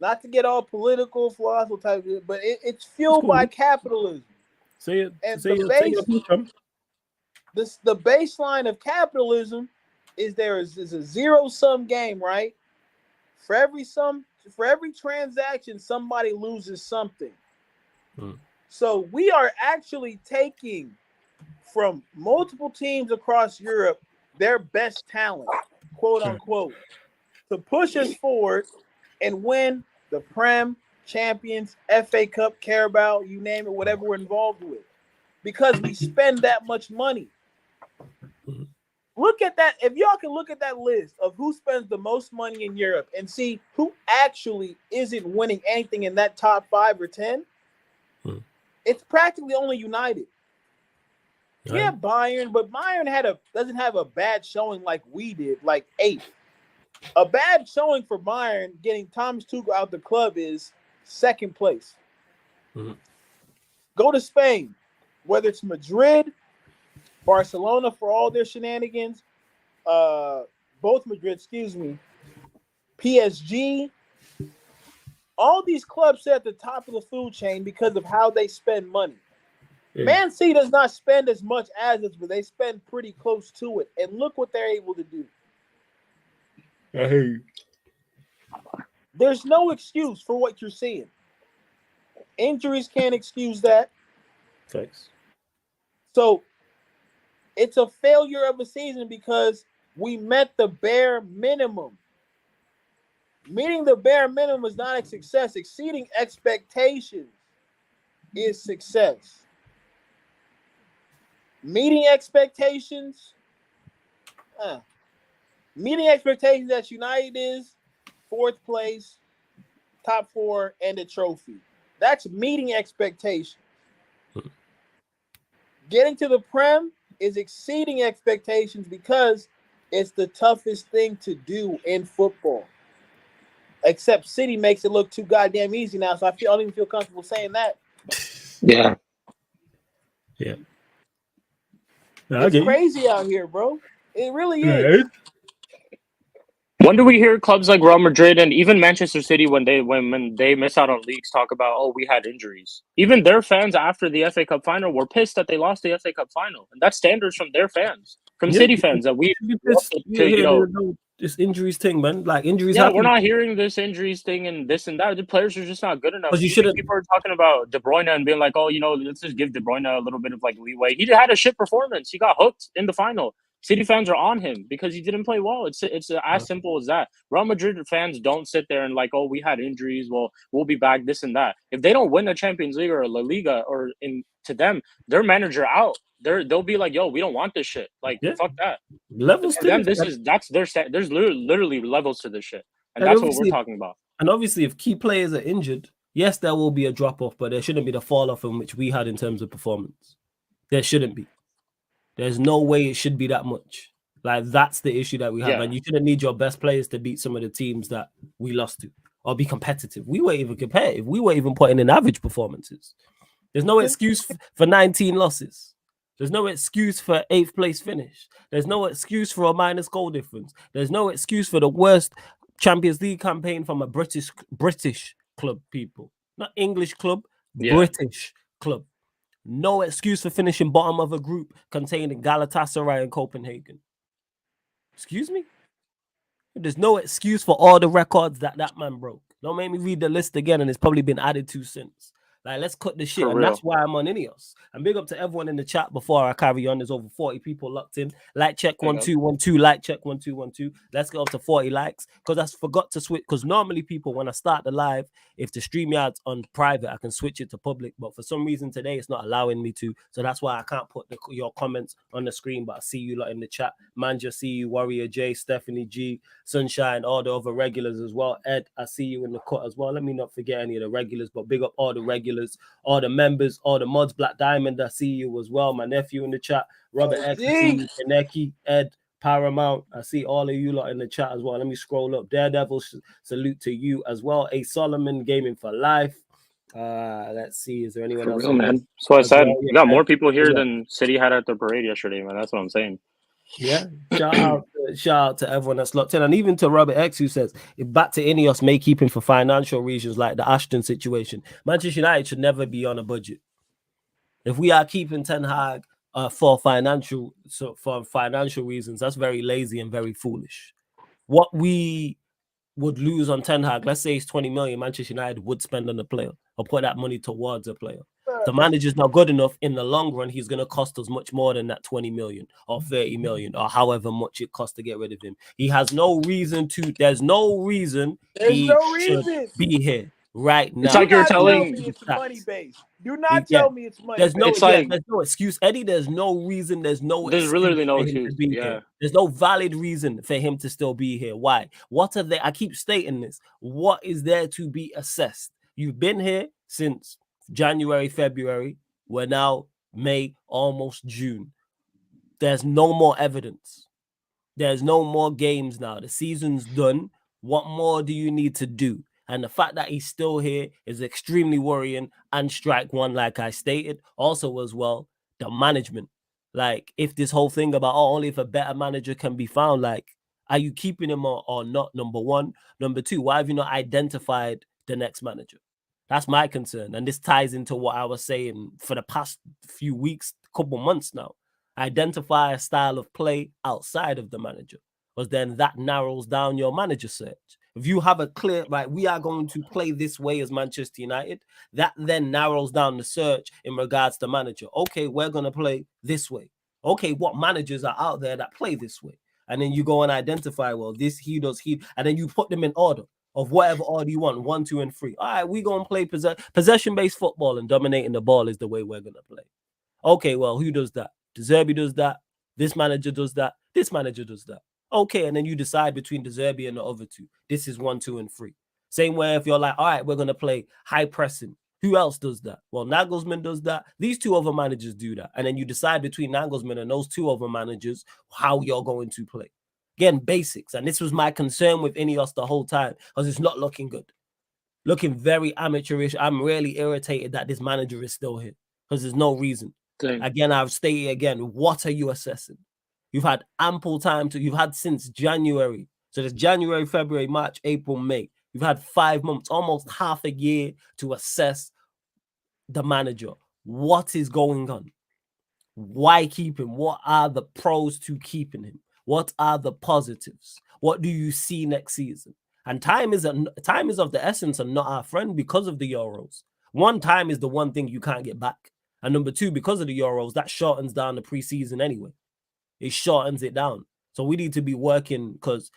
not to get all political, philosophical type of it, but it's fueled by capitalism. The baseline of capitalism is there is a zero-sum game, right? For every transaction, somebody loses something. So we are actually taking from multiple teams across Europe their best talent, quote unquote, to push us forward and win the Prem, Champions, FA Cup, Carabao, you name it, whatever we're involved with, because we spend that much money. Look at that. If y'all can look at that list of who spends the most money in Europe and see who actually isn't winning anything in that top 5 or 10, it's practically only United. Right. Yeah, Bayern, but Bayern doesn't have a bad showing like we did, like 8th. A bad showing for Bayern getting Thomas Tuchel out the club is 2nd place. Go to Spain, whether it's Madrid, Barcelona for all their shenanigans, both Madrid, PSG, all these clubs sit at the top of the food chain because of how they spend money. Man City does not spend as much as us, but they spend pretty close to it. And look what they're able to do. I hear you. There's no excuse for what you're seeing. Injuries can't excuse that. Thanks. So it's a failure of a season because we met the bare minimum. Meeting the bare minimum is not a success. Exceeding expectations is success. Meeting expectations, meeting expectations at United is 4th place, top 4, and a trophy. That's meeting expectations. Getting to the Prem is exceeding expectations because it's the toughest thing to do in football. Except City makes it look too goddamn easy now, so I don't even feel comfortable saying that. Yeah. It's crazy out here, bro. It really is. When do we hear clubs like Real Madrid and even Manchester City when they miss out on leagues talk about, oh, we had injuries? Even their fans after the FA Cup final were pissed that they lost the FA Cup final, and that's standards from their fans, from City fans that we this injuries thing, man. Like injuries. Yeah, happen. we're not hearing this injuries thing and this and that. The players are just not good enough. You shouldn't. People are talking about De Bruyne and being like, oh, let's just give De Bruyne a little bit of like leeway. He had a shit performance. He got hooked in the final. City fans are on him because he didn't play well. It's as simple as that. Real Madrid fans don't sit there and like, oh, we had injuries. Well, we'll be back. This and that. If they don't win a Champions League or a La Liga, or to them, their manager out. They'll be like, yo, we don't want this shit. Like, fuck that. Levels to them, that's their there's literally levels to this shit, and that's what we're talking about. And obviously, if key players are injured, yes, there will be a drop off, but there shouldn't be the fall off in which we had in terms of performance. There shouldn't be. There's no way it should be that much. Like that's the issue that we have, and you shouldn't need your best players to beat some of the teams that we lost to or be competitive. We weren't even competitive. We weren't even putting in average performances. There's no excuse for 19 losses. There's no excuse for 8th place finish. There's no excuse for a minus goal difference. There's no excuse for the worst Champions League campaign from a British club, people. Not English club, British club. No excuse for finishing bottom of a group containing Galatasaray and Copenhagen. Excuse me? There's no excuse for all the records that man broke. Don't make me read the list again, and it's probably been added to since. Like, let's cut the shit. And that's why I'm on Ineos. And big up to everyone in the chat before I carry on. There's over 40 people locked in. Like check 1212. Like check 1212. Let's get up to 40 likes. Because I forgot to switch. Because normally people, when I start the live, if the StreamYard's on private, I can switch it to public. But for some reason today, it's not allowing me to. So that's why I can't put your comments on the screen. But I see you lot in the chat. Manja, see you. Warrior J, Stephanie G, Sunshine, all the other regulars as well. Ed, I see you in the cut as well. Let me not forget any of the regulars, but big up all the regulars. All the members, all the mods, Black Diamond, I see you as well. My nephew in the chat, Robert X, I see you, Kaneki, Ed, Paramount, I see all of you lot in the chat as well. Let me scroll up. Daredevil, salute to you as well. A Solomon, Gaming for Life. Let's see, is there anyone else? Real, man. So I said, we got more people here than City had at the parade yesterday, man. That's what I'm saying. Yeah, shout out to everyone that's locked in, and even to Robert X, who says if back to Ineos may keep him for financial reasons like the Ashton situation. Manchester United should never be on a budget. If we are keeping Ten Hag for financial reasons, that's very lazy and very foolish. What we would lose on Ten Hag, let's say it's 20 million, Manchester United would spend on a player or put that money towards a player. The manager's not good enough. In the long run, he's going to cost us much more than that 20 million or 30 million or however much it costs to get rid of him. He has no reason to. There's no reason should be here right now. It's like you're telling me it's money based. Do not tell me it's money. There's no excuse, Eddie. There's no reason. There's literally no excuse. There's no valid reason for him to still be here. Why? What are they? I keep stating this. What is there to be assessed? You've been here since January, February. We're now May, almost June. There's no more evidence. There's no more games now. The season's done. What more do you need to do? And the fact that he's still here is extremely worrying. And strike one, like I stated, also as well, the management. Like, if this whole thing about only if a better manager can be found, like, are you keeping him or not? Number one. Number two, why have you not identified the next manager? That's my concern. And this ties into what I was saying for the past few weeks, couple months now. Identify a style of play outside of the manager, because then that narrows down your manager search. If you have a clear, right, we are going to play this way as Manchester United, that then narrows down the search in regards to manager. Okay, we're going to play this way. Okay, what managers are out there that play this way? And then you go and identify, well, this, he does, and then you put them in order of whatever order you want, 1, 2, and 3. All right, we're going to play possession-based football, and dominating the ball is the way we're going to play. Okay, well, who does that? De Zerbi does that. This manager does that. This manager does that. Okay, and then you decide between De Zerbi and the other two. This is 1, 2, and 3. Same way if you're like, all right, we're going to play high pressing. Who else does that? Well, Nagelsmann does that. These two other managers do that. And then you decide between Nagelsmann and those two other managers how you're going to play. Again, basics. And this was my concern with Ineos the whole time, because it's not looking good. Looking very amateurish. I'm really irritated that this manager is still here, because there's no reason. Again, I've stated again, what are you assessing? You've had ample time you've had since January. So there's January, February, March, April, May. You've had 5 months, almost half a year to assess the manager. What is going on? Why keep him? What are the pros to keeping him? What are the positives? What do you see next season? And time is of the essence and not our friend because of the Euros. One, time is the one thing you can't get back. And number two, because of the Euros, that shortens down the preseason anyway. It shortens it down. So we need to be working, because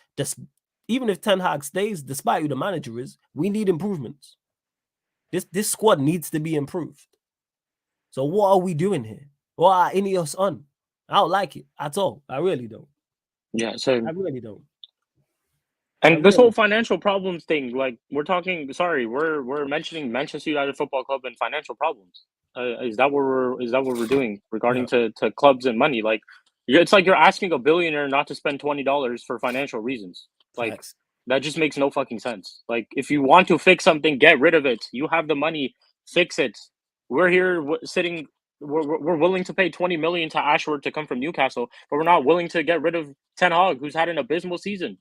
even if Ten Hag stays, despite who the manager is, we need improvements. This squad needs to be improved. So what are we doing here? What are Ineos on? I don't like it at all. I really don't. Yeah, so I really don't. And this whole financial problems thing, like we're mentioning Manchester United Football Club and financial problems. Is that what we're doing regarding to clubs and money? Like, it's like you're asking a billionaire not to spend $20 for financial reasons. Like, that just makes no fucking sense. Like, if you want to fix something, get rid of it. You have the money, fix it. We're here sitting. We're willing to pay 20 million to Ashworth to come from Newcastle, but we're not willing to get rid of Ten Hag, who's had an abysmal season.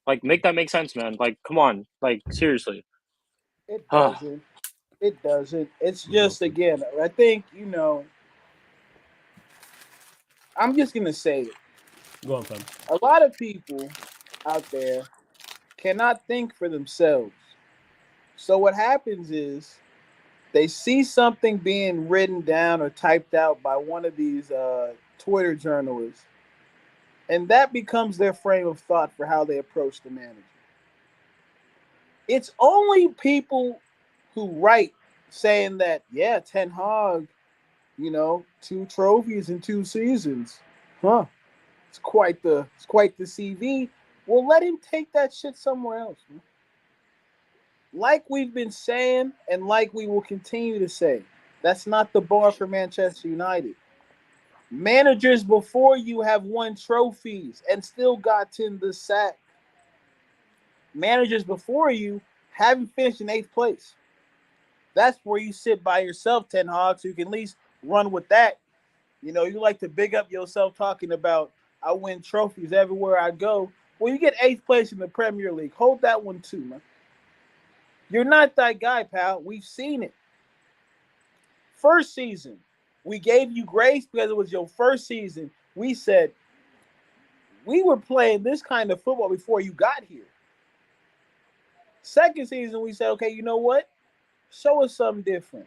Like, make that make sense, man. Like, come on. Like, seriously. It doesn't. It doesn't. It's just, again, I think, I'm just going to say it. Go on, fam. A lot of people out there cannot think for themselves. So what happens is they see something being written down or typed out by one of these Twitter journalists, and that becomes their frame of thought for how they approach the manager. It's only people who write saying that, yeah, Ten Hag, 2 trophies in 2 seasons. Huh. It's quite the CV. Well, let him take that shit somewhere else, man. Like we've been saying, and like we will continue to say, that's not the bar for Manchester United. Managers before you have won trophies and still gotten the sack. Managers before you haven't finished in 8th place. That's where you sit by yourself, Ten Hag, so you can at least run with that. You like to big up yourself talking about, I win trophies everywhere I go. Well, you get 8th place in the Premier League. Hold that one too, man. You're not that guy, pal. We've seen it. First season, we gave you grace because it was your first season. We said, we were playing this kind of football before you got here. Second season, we said, okay, you know what? Show us something different.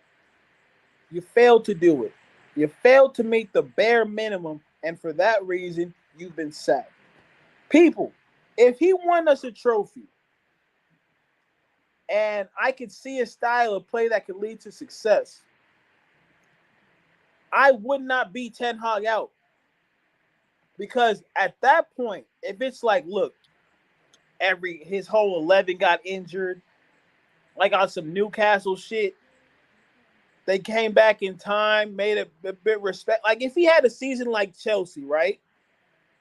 You failed to do it. You failed to meet the bare minimum, and for that reason, you've been sacked. People, if he won us a trophy, and I could see a style of play that could lead to success, I would not beat Ten Hag out. Because at that point, if it's like, look, his whole 11 got injured, like on some Newcastle shit, they came back in time, made a bit respect. Like if he had a season like Chelsea, right,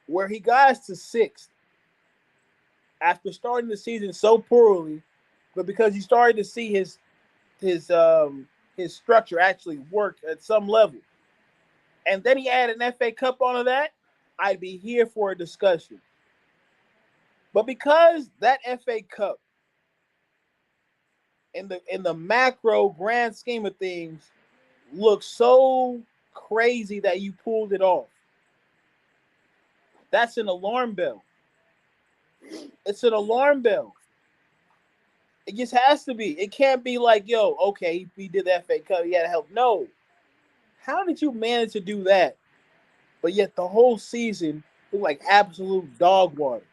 where he got us to 6th after starting the season so poorly, but because he started to see his structure actually work at some level, and then he added an FA Cup onto that, I'd be here for a discussion. But because that FA Cup in the macro grand scheme of things, looks so crazy that you pulled it off. That's an alarm bell. It's an alarm bell. It just has to be. It can't be like, yo, okay, he did the FA Cup, he had help. No. How did you manage to do that? But yet the whole season looked like absolute dog water.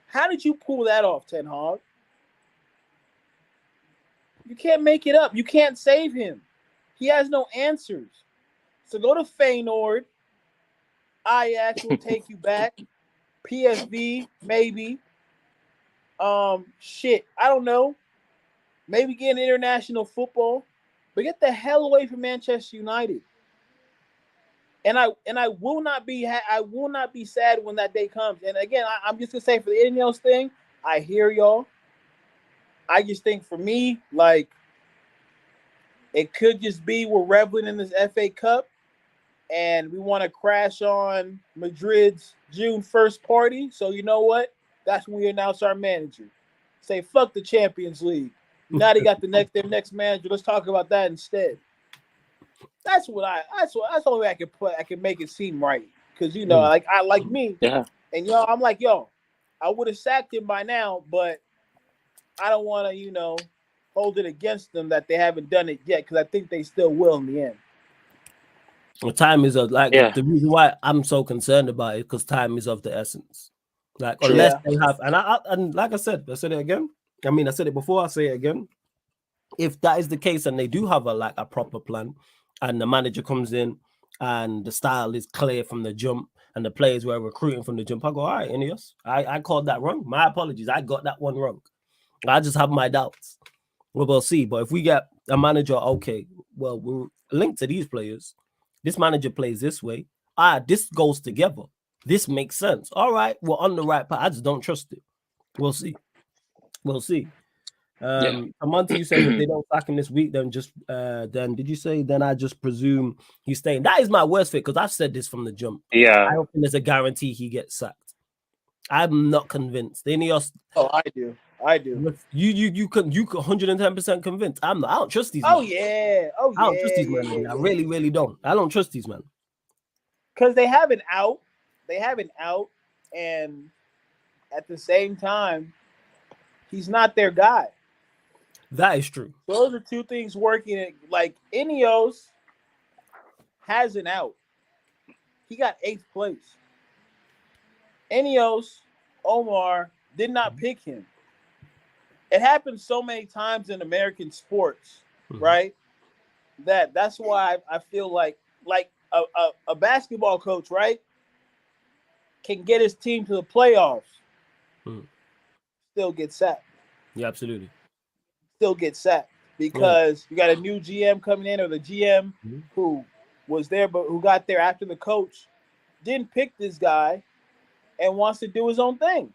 How did you pull that off, Ten Hag? You can't make it up. You can't save him. He has no answers. So go to Feyenoord. Ajax will take you back. PSV, maybe. Shit, I don't know. Maybe get an international football. But get the hell away from Manchester United. And I will not be sad when that day comes. And again, I'm just gonna say for the Ineos thing, I hear y'all. I just think for me, like, it could just be we're reveling in this FA Cup and we want to crash on Madrid's June 1st party. So you know what? That's when we announce our manager. Say fuck the Champions League. Now they got their next manager. Let's talk about that instead. That's the only way I can make it seem right. Because like me. Yeah. And I'm like, I would have sacked him by now, but I don't want to, hold it against them that they haven't done it yet, because I think they still will in the end. Well, time is the reason why I'm so concerned about it, because time is of the essence. Like, unless they have, and like I said it again. I mean, I said it before, I say it again. If that is the case and they do have a proper plan, and the manager comes in and the style is clear from the jump and the players were recruiting from the jump, I go, all right, Ineos, I called that wrong. My apologies. I got that one wrong. I just have my doubts. We'll see. But if we get a manager, okay, well, we're linked to these players. This manager plays this way. This goes together. This makes sense. All right, we're on the right path. I just don't trust it. We'll see. Amonte, you said if they don't sack him this week, then did you say then I just presume he's staying? That is my worst fit, because I've said this from the jump. Yeah, I don't think there's a guarantee he gets sacked. I'm not convinced. Ineos. Oh, I do. You 110% convinced. I'm not. I don't trust these. Oh men. yeah. I don't trust these men. Yeah. I really, really don't. I don't trust these men. Because they have an out. And at the same time, he's not their guy. That is true. Those are two things working. Like, Ineos has an out. He got 8th place. Ineos, Omar, did not pick him. It happens so many times in American sports, right? That's why I feel like a basketball coach, right, can get his team to the playoffs, still get sacked. Yeah, absolutely. Still get sacked because you got a new GM coming in, or the GM who was there but who got there after the coach didn't pick this guy and wants to do his own thing.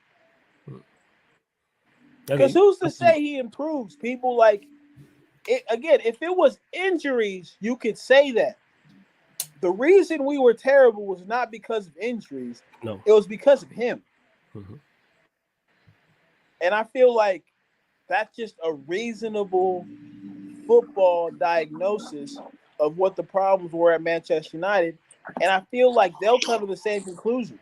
Because who's to say he improves? People like it, again, if it was injuries, you could say that. The reason we were terrible was not because of injuries. No. It was because of him. And I feel like that's just a reasonable football diagnosis of what the problems were at Manchester United. And I feel like they'll come to the same conclusion.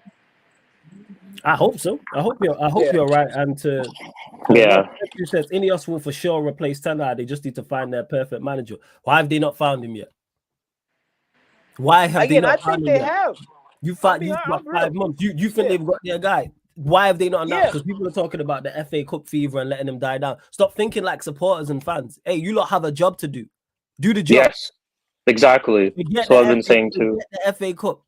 I hope so. I hope you're right. And you said Ineos will for sure replace Ten Hag. They just need to find their perfect manager. Why have they not found him yet? Why have they not found him yet? Have. You found these 5 months. You think they've got their guy? Why have they not announced? Because people are talking about the FA Cup fever and letting them die down. Stop thinking like supporters and fans. Hey, you lot have a job to do. Do the job. Yes, exactly. That's what I've been saying too. Get the FA Cup.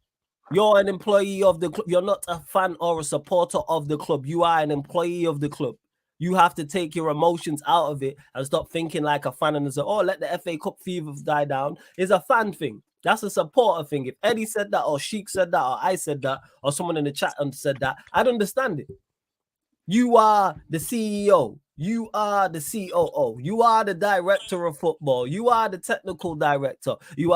You're an employee of the club. You're not a fan or a supporter of the club. You are an employee of the club. You have to take your emotions out of it and stop thinking like a fan and say, oh, let the FA Cup fever die down. It's a fan thing. That's a supporter thing. If Eddie said that, or Sheik said that, or I said that, or someone in the chat said that, I'd understand it. You are the CEO. You are the COO. You are the director of football. You are the technical director. You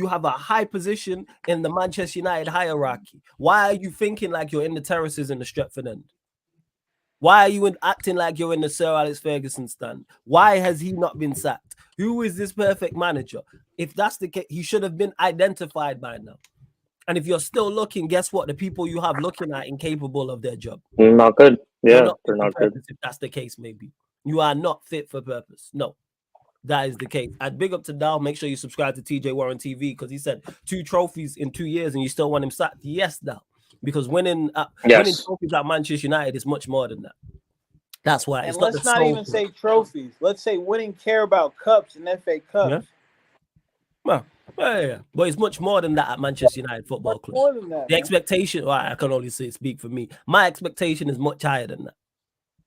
have a high position in the Manchester United hierarchy. Why are you thinking like you're in the terraces in the Stretford End? Why are you acting like you're in the Sir Alex Ferguson stand? Why has he not been sacked? Who is this perfect manager? If that's the case, he should have been identified by now. And if you're still looking, guess what? The people you have looking at incapable of their job. Not good. Yeah, they're not good. If that's the case, maybe you are not fit for purpose. No, that is the case. I'd big up to Dal. Make sure you subscribe to TJ Warren TV because he said 2 trophies in 2 years and you still want him sacked. Yes, Dal. Because winning trophies at Manchester United is much more than that. That's why. And let's not even say trophies. Let's say winning Carabao Cups and FA Cups. Yeah. But it's much more than that at Manchester United Football Club. More than that. The expectation, well, I can only speak for me. My expectation is much higher than that.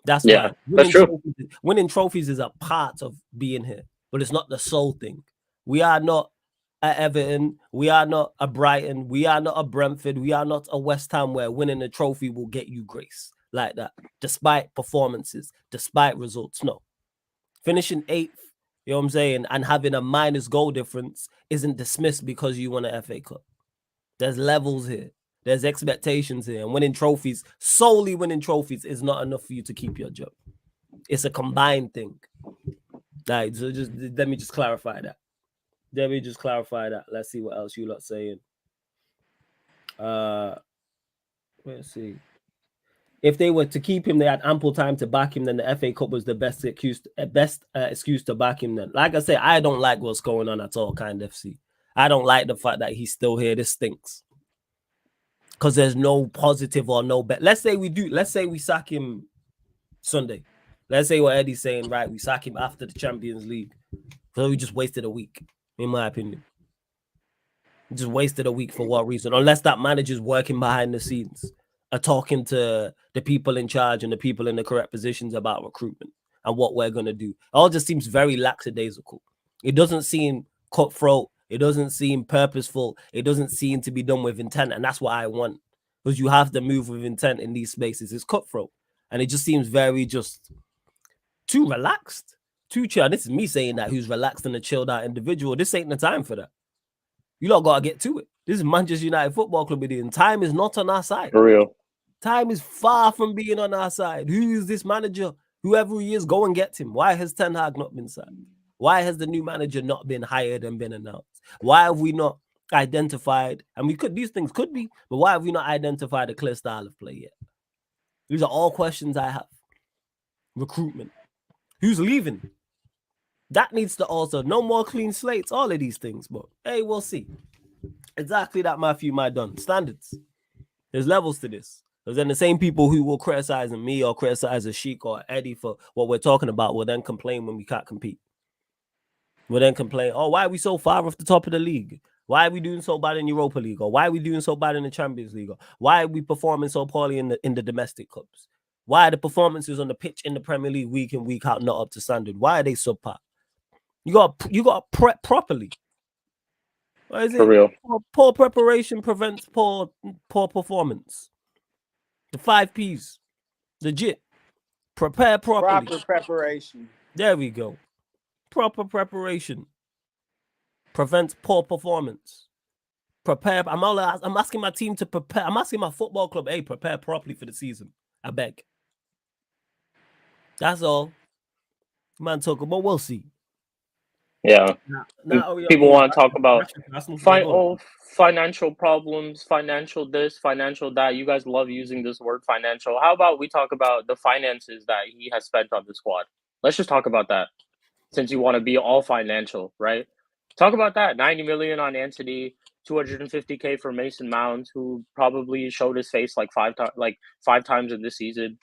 That's why that's true. Winning trophies is a part of being here, but it's not the sole thing. We are not at Everton. We are not a Brighton. We are not a Brentford. We are not a West Ham where winning a trophy will get you grace like that, despite performances, despite results. No. Finishing 8th, you know what I'm saying, and having a minus goal difference isn't dismissed because you won an FA Cup. There's levels here. There's expectations here. And winning trophies, solely winning trophies, is not enough for you to keep your job. It's a combined thing. Right, so just let me just clarify that. Let's see what else you lot saying. Let's see. If they were to keep him, they had ample time to back him. Then the FA Cup was the best excuse to back him. Then, like I say, I don't like what's going on at all. Kind FC. I don't like the fact that he's still here. This stinks because there's no positive or no bet. Let's say we sack him Sunday. Let's say what Eddie's saying, right? We sack him after the Champions League. So we just wasted a week, in my opinion. Just wasted a week for what reason? Unless that manager's working behind the scenes, talking to the people in charge and the people in the correct positions about recruitment and what we're going to do. It all just seems very lackadaisical. It doesn't seem cutthroat. It doesn't seem purposeful. It doesn't seem to be done with intent. And that's what I want. Because you have to move with intent in these spaces. It's cutthroat. And it just seems very just too relaxed. Too chill. This is me saying that, who's relaxed and a chilled out individual. This ain't the time for that. You lot gotta get to it. This is Manchester United Football Club, and time is not on our side. For real. Time is far from being on our side. Who is this manager? Whoever he is, go and get him. Why has Ten Hag not been signed? Why has the new manager not been hired and been announced? Why have we not identified? And these things could be, but why have we not identified a clear style of play yet? These are all questions I have. Recruitment. Who's leaving? That needs to also, no more clean slates, all of these things. But hey, we'll see. Exactly that, Matthew, my done. Standards. There's levels to this. Because then the same people who will criticize me or criticize a Sheik or Eddie for what we're talking about will then complain when we can't compete. Will then complain, oh, why are we so far off the top of the league? Why are we doing so bad in Europa League? Or why are we doing so bad in the Champions League? Or why are we performing so poorly in the domestic cups? Why are the performances on the pitch in the Premier League week in, week out not up to standard? Why are they subpar? You got to prep properly. What is it? For real. Poor preparation prevents poor performance. The 5 P's. Legit. Prepare properly. Proper preparation. There we go. Proper preparation prevents poor performance. Prepare. I'm asking my team to prepare. I'm asking my football club, hey, prepare properly for the season. I beg. That's all. Man, talk about. We'll see. Yeah. People want to talk about financial problems, financial this, financial that. You guys love using this word financial. How about we talk about the finances that he has spent on the squad? Let's just talk about that. Since you want to be all financial, right? Talk about that. 90 million on Anthony, 250K for Mason Mount, who probably showed his face like five times in this season.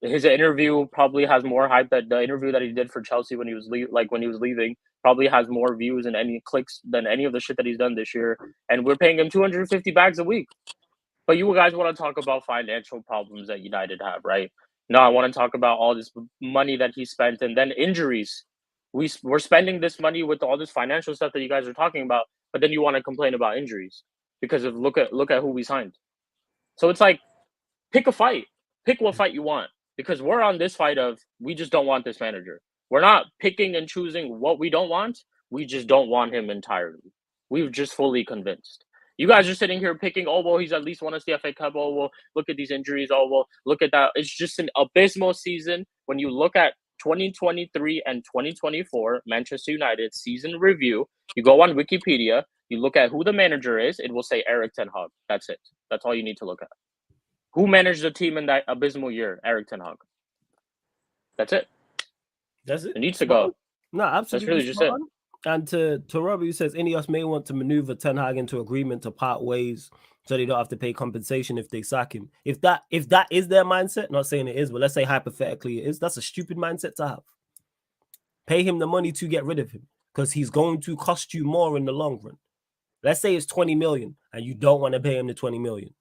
His interview probably has more hype. That the interview that he did for Chelsea when he was leaving probably has more views and any clicks than any of the shit that he's done this year. And we're paying him 250 bags a week. But you guys want to talk about financial problems that United have, right? No, I want to talk about all this money that he spent and then injuries. We're spending this money with all this financial stuff that you guys are talking about, but then you want to complain about injuries because of look at who we signed. So it's like, pick a fight. Pick what fight you want. Because we're on this fight of we just don't want this manager. We're not picking and choosing what we don't want. We just don't want him entirely. We've just fully convinced. You guys are sitting here picking, oh, well, he's at least won us the FA Cup. Oh, well, look at these injuries. Oh, well, look at that. It's just an abysmal season. When you look at 2023 and 2024 Manchester United season review, you go on Wikipedia, you look at who the manager is, it will say Erik ten Hag. That's it. That's all you need to look at. Who managed the team in that abysmal year? Erik ten Hag. That's it. That's it. It needs to go. No, absolutely. That's really just it. And to Robert, who says Ineos may want to maneuver Ten Hag into agreement to part ways so they don't have to pay compensation if they sack him. If that is their mindset, not saying it is, but let's say hypothetically it is, that's a stupid mindset to have. Pay him the money to get rid of him because he's going to cost you more in the long run. Let's say it's 20 million and you don't want to pay him the 20 million.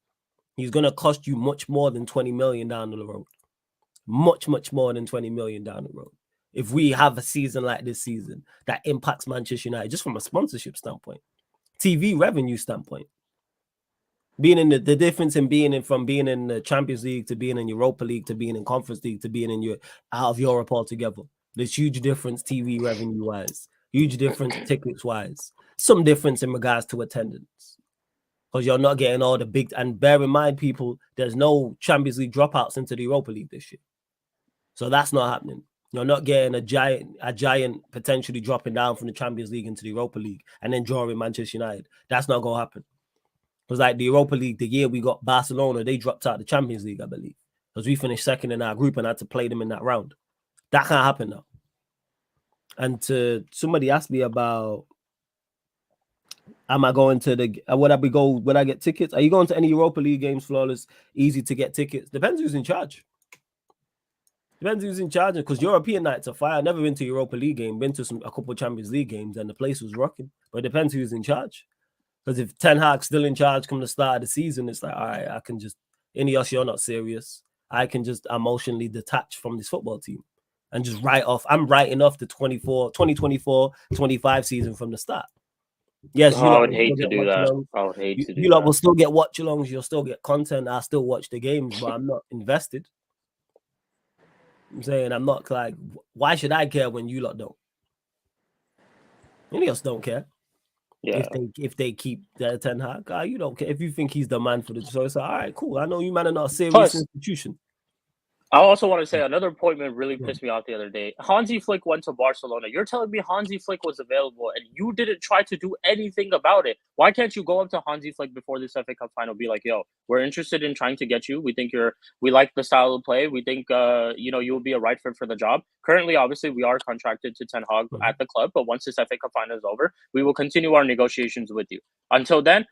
He's going to cost you much more than 20 million down the road. Much, much more than 20 million down the road. If we have a season like this season that impacts Manchester United, just from a sponsorship standpoint, TV revenue standpoint, being in the difference in from being in the Champions League to being in Europa League to being in Conference League to being in out of Europe altogether. There's huge difference TV revenue wise, huge difference tickets wise, some difference in regards to attendance. Because you're not getting all the big, and bear in mind, people, there's no Champions League dropouts into the Europa League this year. So that's not happening. You're not getting a giant potentially dropping down from the Champions League into the Europa League and then drawing Manchester United. That's not going to happen. Because like the Europa League, the year we got Barcelona, they dropped out the Champions League, I believe. Because we finished second in our group and had to play them in that round. That can't happen now. And somebody asked me about, am I going to would I get tickets? Are you going to any Europa League games, Flawless? Easy to get tickets. Depends who's in charge. Depends who's in charge, because European nights are fire. I've never been to a Europa League game, been to a couple of Champions League games, and the place was rocking. But it depends who's in charge. Because if Ten Hag's still in charge come the start of the season, it's like, all right, I can just, Ineos, you're not serious. I can just emotionally detach from this football team and just write off. I'm writing off the 2024-25 season from the start. Yes, I would hate to do that. I would hate to do that. You lot will still get watch-alongs. You'll still get content. I'll still watch the games, but I'm not invested. I'm saying I'm not like, why should I care when you lot don't? Any else don't care. Yeah. If they keep their Ten Hag, you don't care. If you think he's the man for the choice, all right, cool. I know you man are not a serious institution. I also want to say another appointment really pissed me off the other day. Hansi Flick went to Barcelona. You're telling me Hansi Flick was available and you didn't try to do anything about it. Why can't you go up to Hansi Flick before this FA Cup final, be like, yo, we're interested in trying to get you. We think we like the style of play. We think, you will be a right fit for the job. Currently, obviously, we are contracted to Ten Hag at the club, but once this FA Cup final is over, we will continue our negotiations with you. Until then,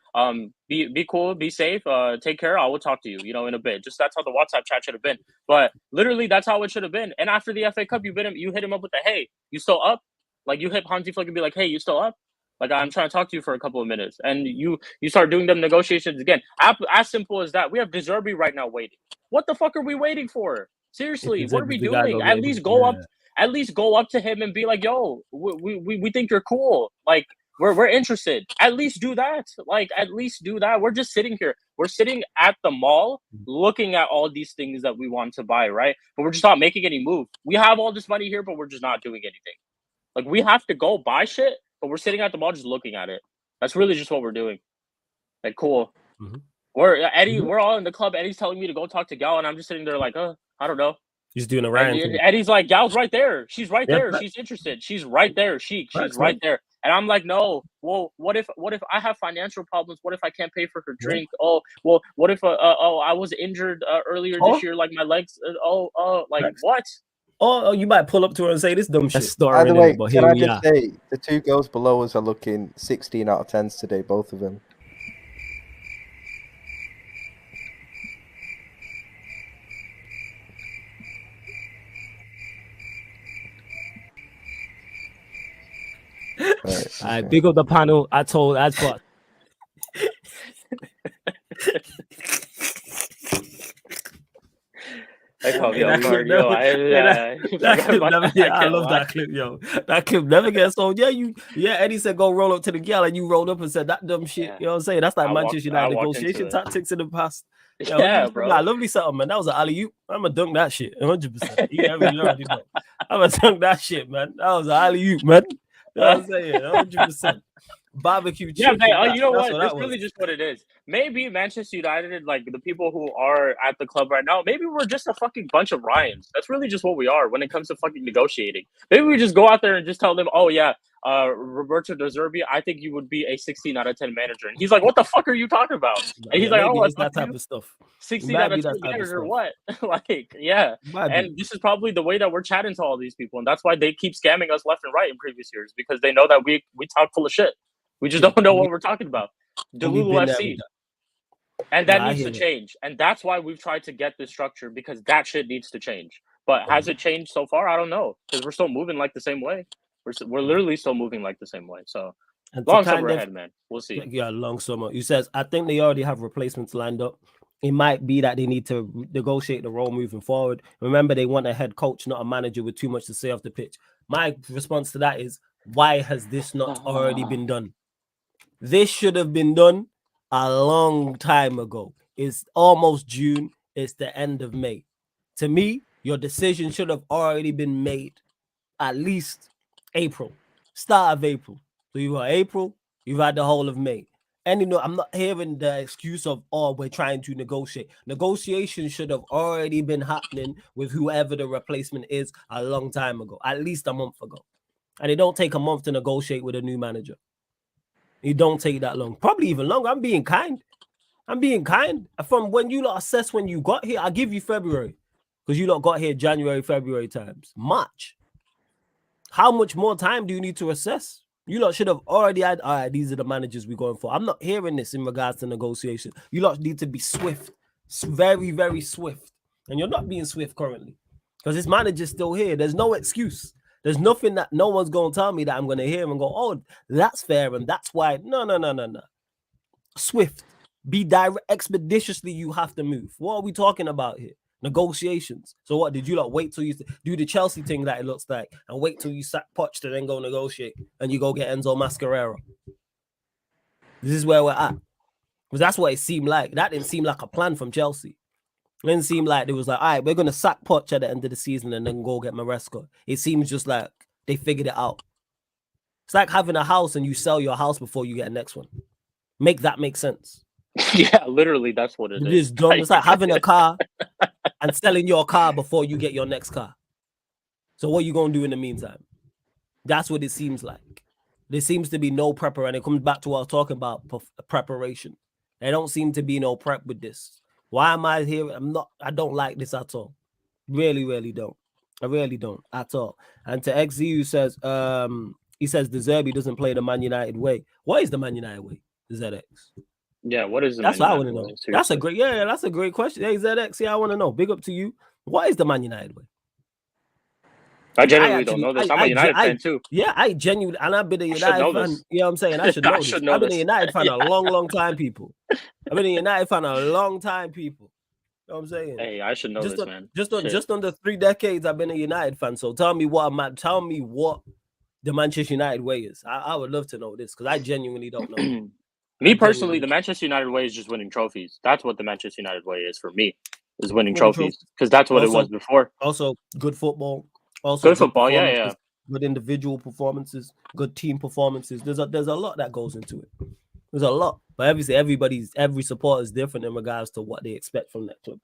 be cool, be safe, take care. I will talk to you, in a bit. Just that's how the WhatsApp chat should have been. But literally, that's how it should have been. And after the FA Cup, you hit him up with the, hey, you still up? Like, you hit Hansi Flick and be like, hey, you still up? Like, I'm trying to talk to you for a couple of minutes. And you start doing them negotiations again. As simple as that. We have De Zerbi right now waiting. What the fuck are we waiting for? Seriously, what are we doing? At least go up to him and be like, yo, we think you're cool. Like, we're interested. At least do that. We're just sitting here. We're sitting at the mall looking at all these things that we want to buy, right? But we're just not making any move. We have all this money here, but we're just not doing anything. Like, we have to go buy shit, but we're sitting at the mall just looking at it. That's really just what we're doing. Like, cool. Mm-hmm. We're all in the club. Eddie's telling me to go talk to Gal, and I'm just sitting there like, I don't know. He's doing a rant. Eddie's like, Gal's right there. She's right there. She's interested. She's right there. She's right there. And I'm like, no. Well, what if I have financial problems? What if I can't pay for her drink? Yeah. Oh, well, what if I was injured earlier this year, like my legs? What? Oh, you might pull up to her and say this dumb shit. By the way, can I just say the two girls below us are looking 16 out of 10s today, both of them. Right, I big up the panel. I told as fuck. I love that clip, yo. That clip never gets old. Yeah, Eddie said go roll up to the gal and you rolled up and said that dumb shit. Yeah. You know what I'm saying? That's like Manchester United negotiation tactics in the past. Bro. Lovely something, man. That was an alley-oop. I'm gonna dunk that shit 100%. I'm gonna dunk that shit, man. That was an alley-oop, man. You know what I'm saying? 100%. barbecue Yeah, chicken. man, you know That's what? what This that was. really just what it is. Maybe Manchester United, like the people who are at the club right now, maybe we're just a fucking bunch of Ryans. That's really just what we are when it comes to fucking negotiating. Maybe we just go out there and just tell them, oh yeah, Roberto De Zerbi, I think you would be a 16 out of 10 manager. And he's like, what the fuck are you talking about? And he's Yeah, like, I don't maybe want it's to talk that to type you. of stuff. It 16 might out be of that 10 type of manager, stuff. what? Like, yeah. And this is probably the way that we're chatting to all these people. And that's why they keep scamming us left and right in previous years, because they know that we talk full of shit. We just don't know what we're talking about. And we've Delulu been there with FC. that. And that Nah, I needs hear to that. change. And that's why we've tried to get this structure, because that shit needs to change. But has it changed so far? I don't know, because we're still moving like the same way. We're literally still moving like the same way. So And to long summer kind of ahead, man. We'll see. yeah, long summer. You says I think they already have replacements lined up. It might be that they need to negotiate the role moving forward. Remember, they want a head coach, not a manager with too much to say off the pitch. My response to that is, why has this not already been done? This should have been done a long time ago. It's almost June. It's the end of May. To me, your decision should have already been made at least April, start of April. So you got April, you've had the whole of May. And I'm not hearing the excuse of, oh, we're trying to negotiate. Negotiations should have already been happening with whoever the replacement is a long time ago, at least a month ago. And it don't take a month to negotiate with a new manager. It don't take that long. Probably even longer. I'm being kind. From when you lot assess when you got here, I'll give you February. Because you lot got here January, February times. March. How much more time do you need to assess? You lot should have already had, all right, these are the managers we're going for. I'm not hearing this in regards to negotiation. You lot need to be swift. Very, very swift. And you're not being swift currently. Because this manager's still here. There's no excuse. There's nothing that no one's going to tell me that I'm going to hear and go, oh, that's fair and that's why. No. Swift. Be direct. Expeditiously, you have to move. What are we talking about here? Negotiations. So what, did you like wait till you do the Chelsea thing that it looks like and wait till you sack Poch to then go negotiate and you go get Enzo Mascherano? This is where we're at. Because that's what it seemed like. That didn't seem like a plan from Chelsea. It didn't seem like it was like, all right, we're going to sack Poch at the end of the season and then go get Maresca. It seems just like they figured it out. It's like having a house and you sell your house before you get a next one. Make that make sense. Yeah, literally, that's what it is. It's dumb. It's like having a car and selling your car before you get your next car. So what are you going to do in the meantime? That's what it seems like. There seems to be no prep, and it comes back to what I was talking about, preparation. There don't seem to be no prep with this. Why am I here? I don't like this at all. Really, really don't. I really don't at all. And to XZU says, he says De Zerbi doesn't play the Man United way. What is the Man United way? ZX. Yeah, what is the That's Man what I United want to know. way? That's a great, that's a great question. Hey, ZX, yeah, I want to know. Big up to you. What is the Man United way? I genuinely don't know this. I'm a United fan too. Yeah, I genuinely, and I've been a United fan. You know what I'm saying? I should know this. I've been a United fan a long time, people. I've been a United fan a long time, people. You know what I'm saying? Hey, I should know this, man. Just under 3 decades, I've been a United fan. So tell me what the Manchester United way is. I would love to know this because I genuinely don't know. Me personally, the Manchester United way is just winning trophies. That's what the Manchester United way is for me, is winning trophies, because that's what it was before. Also, good football. Also, good football, yeah. Good individual performances, good team performances. There's a lot that goes into it. There's a lot, but obviously every supporter is different in regards to what they expect from that club.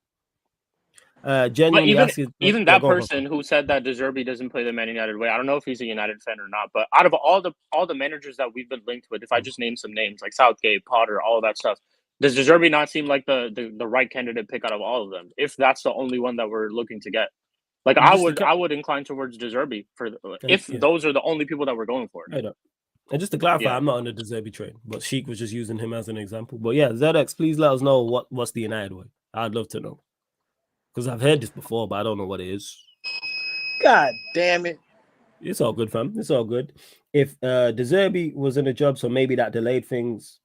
Genuinely but even that person who said that De Zerbi doesn't play the Man United way, I don't know if he's a United fan or not. But out of all the managers that we've been linked with, if I just name some names like Southgate, Potter, all of that stuff, does De Zerbi not seem like the right candidate pick out of all of them? If that's the only one that we're looking to get, like I would incline towards De Zerbi if those are the only people that we're going for. And just to clarify, I'm not on the De Zerbi train, but Sheik was just using him as an example. But yeah, ZX, please let us know what's the United way. I'd love to know. Because I've heard this before, but I don't know what it is. God damn it. It's all good, fam. It's all good. If De Zerbi was in a job, so maybe that delayed things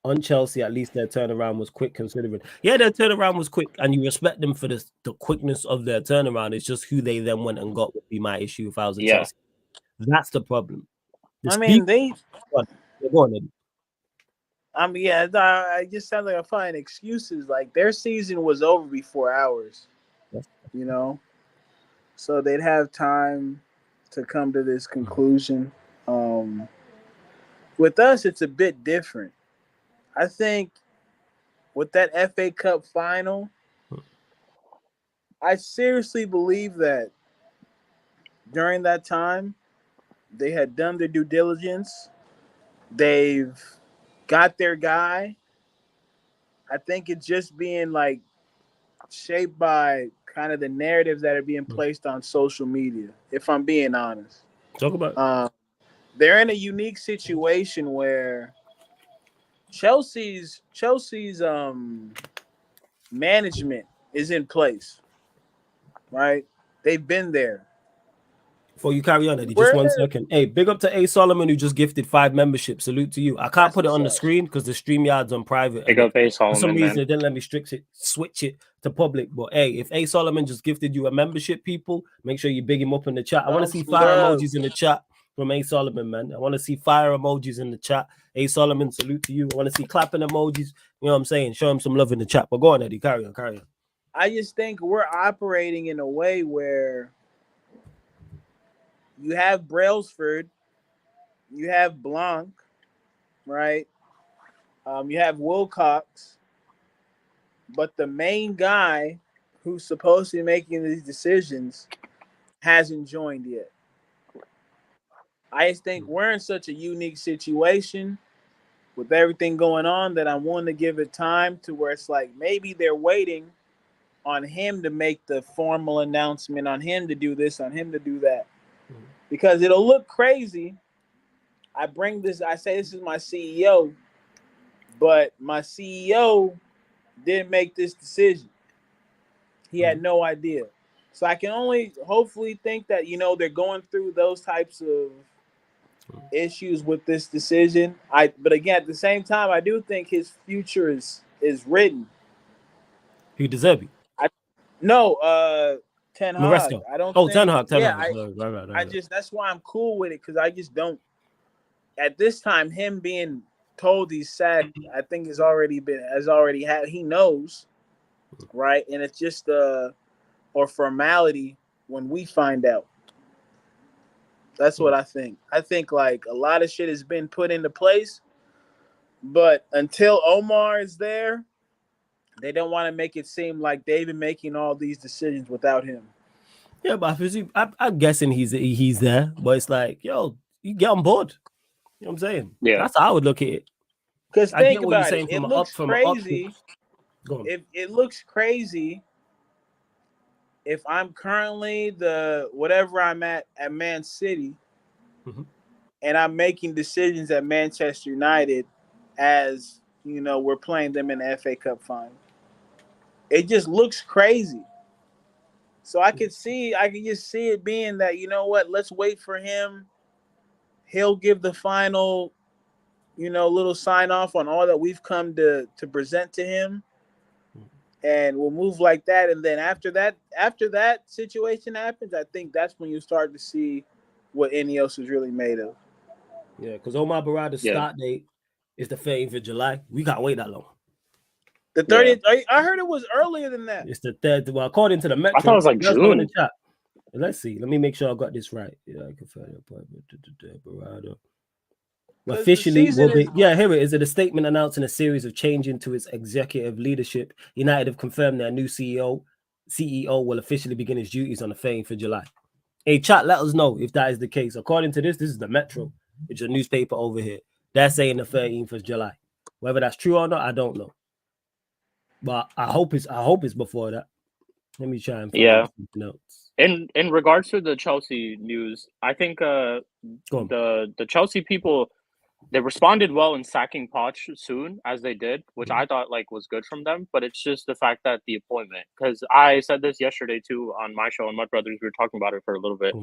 on Chelsea, at least their turnaround was quick considering. Yeah, their turnaround was quick, and you respect them for the quickness of their turnaround. It's just who they then went and got would be my issue if I was at Chelsea. That's the problem. They... Go on, I just sound like I'm finding excuses. Like, their season was over before ours. You know, so they'd have time to come to this conclusion. With us, it's a bit different. I think with that FA Cup final, I seriously believe that during that time, they had done their due diligence. They've got their guy. I think it's just being like shaped by kind of the narratives that are being placed on social media, if I'm being honest. Talk about it. They're in a unique situation where Chelsea's management is in place, right? They've been there. Before you carry on, Eddie, just 1 second. Hey, big up to A Solomon who just gifted 5 memberships. Salute to you. I can't put it on the screen because the StreamYard's on private. Big up A Solomon. For some reason, it didn't let me switch it to public. But hey, if A Solomon just gifted you a membership, people, make sure you big him up in the chat. I want to see fire emojis in the chat from A Solomon, man. I want to see fire emojis in the chat. A Solomon, salute to you. I want to see clapping emojis. You know what I'm saying? Show him some love in the chat. But go on, Eddie. Carry on. I just think we're operating in a way where you have Brailsford, you have Blanc, right? You have Wilcox, but the main guy who's supposed to be making these decisions hasn't joined yet. I just think we're in such a unique situation with everything going on that I want to give it time to where it's like maybe they're waiting on him to make the formal announcement, on him to do this, on him to do that. Because it'll look crazy. I say this is my CEO, but my CEO didn't make this decision. He had no idea. So I can only hopefully think that, they're going through those types of issues with this decision. But again, at the same time, I do think his future is written. He deserves it. Ten Hag. Maresco. I don't think. Ten Hag. Right. That's why I'm cool with it, because I just don't. At this time, him being told he's sacked, I think he knows, right? And it's just or formality when we find out. That's what I think. I think like a lot of shit has been put into place, but until Omar is there, they don't want to make it seem like they've been making all these decisions without him. Yeah, but I'm guessing he's there, but it's like, yo, you get on board. You know what I'm saying? Yeah, that's how I would look at it. Because think about it. It looks crazy. It looks crazy if I'm currently the whatever I'm at Man City, and I'm making decisions at Manchester United as we're playing them in the FA Cup final. It just looks crazy. So I can just see it being that, let's wait for him. He'll give the final, little sign off on all that we've come to present to him. And we'll move like that. And then after that situation happens, I think that's when you start to see what Ineos is really made of. Yeah, because Omar Barada's start date is the 30th of July. We can't wait that long. The 30th. Yeah. I heard it was earlier than that. It's the 3rd. Well, according to the Metro. I thought it was like June. In the chat. Let's see. Let me make sure I got this right. Yeah, I can find the appointment to Barada. Officially will be. Yeah, here it is. In a statement announcing a series of changes to its executive leadership, United have confirmed their new CEO will officially begin his duties on the 30th of July. Hey, chat, let us know if that is the case. According to this is the Metro, which is a newspaper over here. They're saying the 13th of July. Whether that's true or not, I don't know. But I hope it's before that. Let me try and find something else. In regards to the Chelsea news, I think the Chelsea people, they responded well in sacking Poch soon as they did, which I thought was good from them. But it's just the fact that the appointment, because I said this yesterday too on my show and Mud Brothers, we were talking about it for a little bit.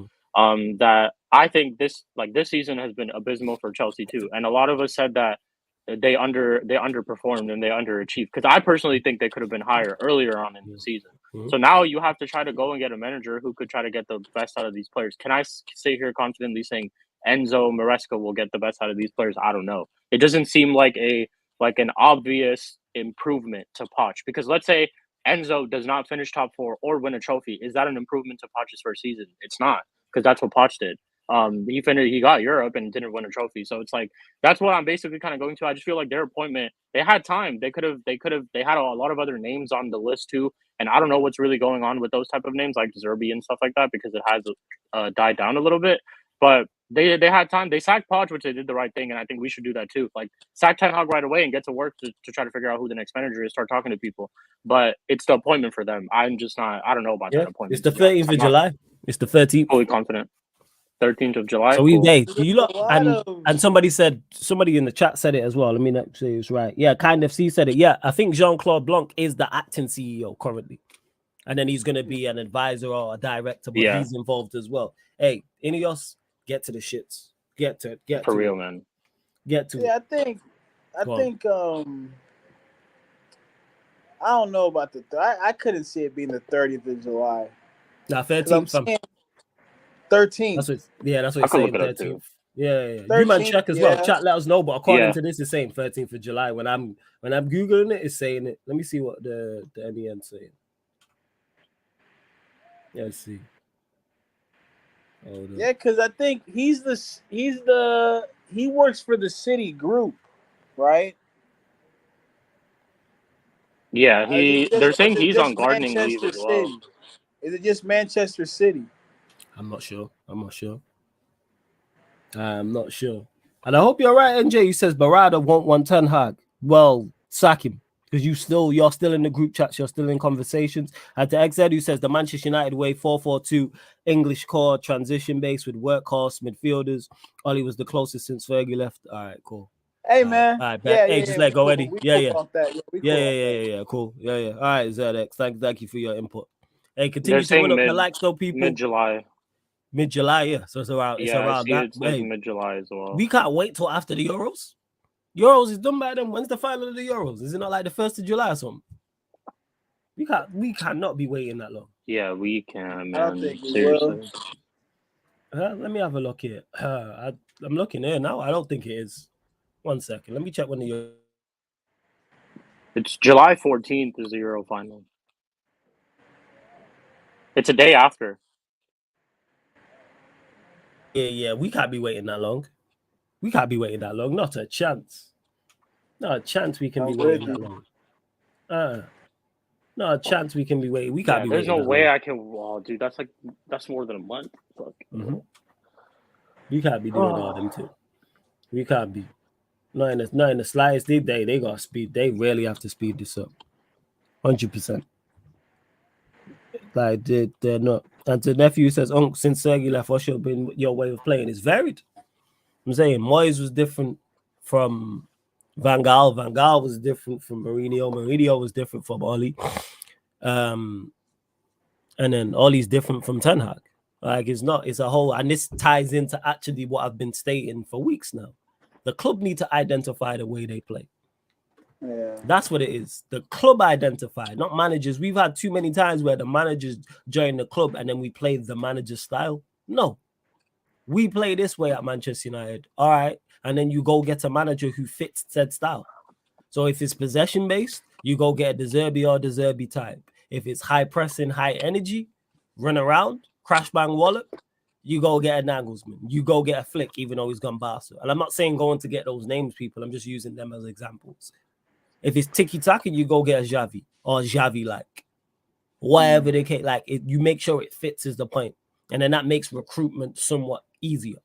That I think this season has been abysmal for Chelsea too, and a lot of us said that they underperformed and they underachieved, because I personally think they could have been higher earlier on in the season. So now you have to try to go and get a manager who could try to get the best out of these players. Can I sit here confidently saying Enzo Maresca will get the best out of these players? I don't know. It doesn't seem like an obvious improvement to Poch, because let's say Enzo does not finish top 4 or win a trophy. Is that an improvement to Poch's first season? It's not, because that's what Poch did. He got Europe and didn't win a trophy. So it's like that's what I'm basically kind of going to. I just feel like their appointment, they had time. They had a lot of other names on the list too. And I don't know what's really going on with those type of names like Zerbi and stuff like that because it has died down a little bit. But they had time. They sacked Podge, which they did the right thing, and I think we should do that too. Like sack Ten Hag right away and get to work to try to figure out who the next manager is. Start talking to people. But it's the appointment for them. I'm just not. I don't know about that appointment. It's the 13th of July. It's the 13th. Fully confident. 13th of July. So and somebody in the chat said it as well. Let me not say it's right. Yeah, kind of C said it. Yeah, I think Jean-Claude Blanc is the acting CEO currently. And then he's gonna be an advisor or a director, but he's involved as well. Hey, Ineos, get to the shits. Get for real, man. Get to it. I think I don't know about I couldn't see it being the 30th of July. Nah, 13th. 13th. That's what it's saying. 13th. Yeah. 13th, you man check as well. Chat, let us know. But according to this, it's saying 13th of July. When I'm googling it, it's saying it. Let me see what the MEN saying. Yeah, let's see. Yeah, because I think he works for the City Group, right? Yeah, they're saying he's on gardening leave as well. City? Is it just Manchester City? I'm not sure. And I hope you're right, NJ. He says Barada won't want Ten Hag. Well, sack him. Because you're still in the group chats, you're still in conversations. And to XZ, who says the Manchester United way 4-4-2 English core transition base with workhorse midfielders. Ollie was the closest since Fergie left. All right, cool. Hey man, all right, just let go, Eddie. Yeah. Cool. Yeah. All right, ZX. Thank you for your input. Hey, continue to win up the likes, though, people. Mid-July, yeah. So it's around. It's around that. It's like mid-July as well. We can't wait till after the Euros. Euros is done by then. When's the final of the Euros? Is it not like the 1st of July or something? We cannot be waiting that long. Yeah, we can, man. I don't think seriously. Let me have a look here. I'm looking here now. I don't think it is. 1 second. Let me check when the Euro. It's July 14th is the Euro final. It's a day after. Yeah. We can't be waiting that long. Not a chance. Not a chance we can be waiting that long. Not a chance we can be waiting. We can't be waiting. There's no way I can. Oh, dude, that's more than a month. Fuck. We can't be doing all them too. We can't be. Not in the slightest. They got speed. They really have to speed this up. 100%. Like they're not. And to nephew says, since Sergey left, what's been your way of playing? It's varied. I'm saying Moyes was different from Van Gaal. Van Gaal was different from Mourinho. Mourinho was different from Oli. And then Oli's different from Ten Hag. Like it's a whole, and this ties into actually what I've been stating for weeks now. The club need to identify the way they play. Yeah. That's what it is. The club identify, not managers. We've had too many times where the managers join the club and then we play the manager's style. No. We play this way at Manchester United. All right. And then you go get a manager who fits said style. So if it's possession-based, you go get a De Zerbi type. If it's high pressing, high energy, run around, crash bang wallop, you go get a Nagelsmann. You go get a Flick, even though he's gone Barca. And I'm not saying going to get those names, people. I'm just using them as examples. If it's tiki-taka, you go get a Xavi or Xavi-like. Whatever they can, like you make sure it fits is the point. And then that makes recruitment somewhat easier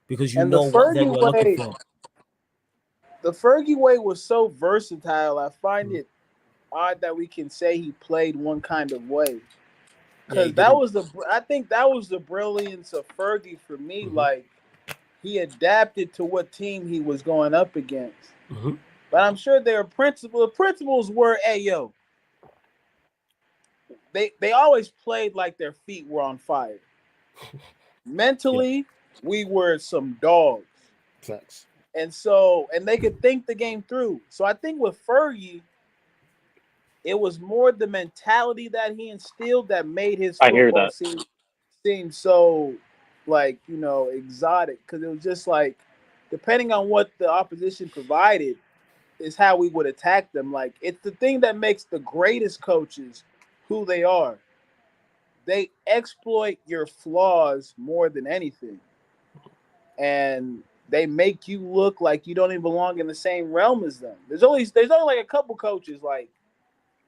because you know what then you're looking for. The Fergie way was so versatile. I find it odd that we can say he played one kind of way. Because I think that was the brilliance of Fergie for me. Like he adapted to what team he was going up against. But I'm sure their principles were, hey, yo, they always played like their feet were on fire. Mentally, we were some dogs. Facts. And they could think the game through. So I think with Fergie, it was more the mentality that he instilled that made his football seem so, like, exotic. Because it was just like, depending on what the opposition provided, is how we would attack them. Like, it's the thing that makes the greatest coaches who they are. They exploit your flaws more than anything. and they make you look like you don't even belong in the same realm as them. There's only like a couple coaches like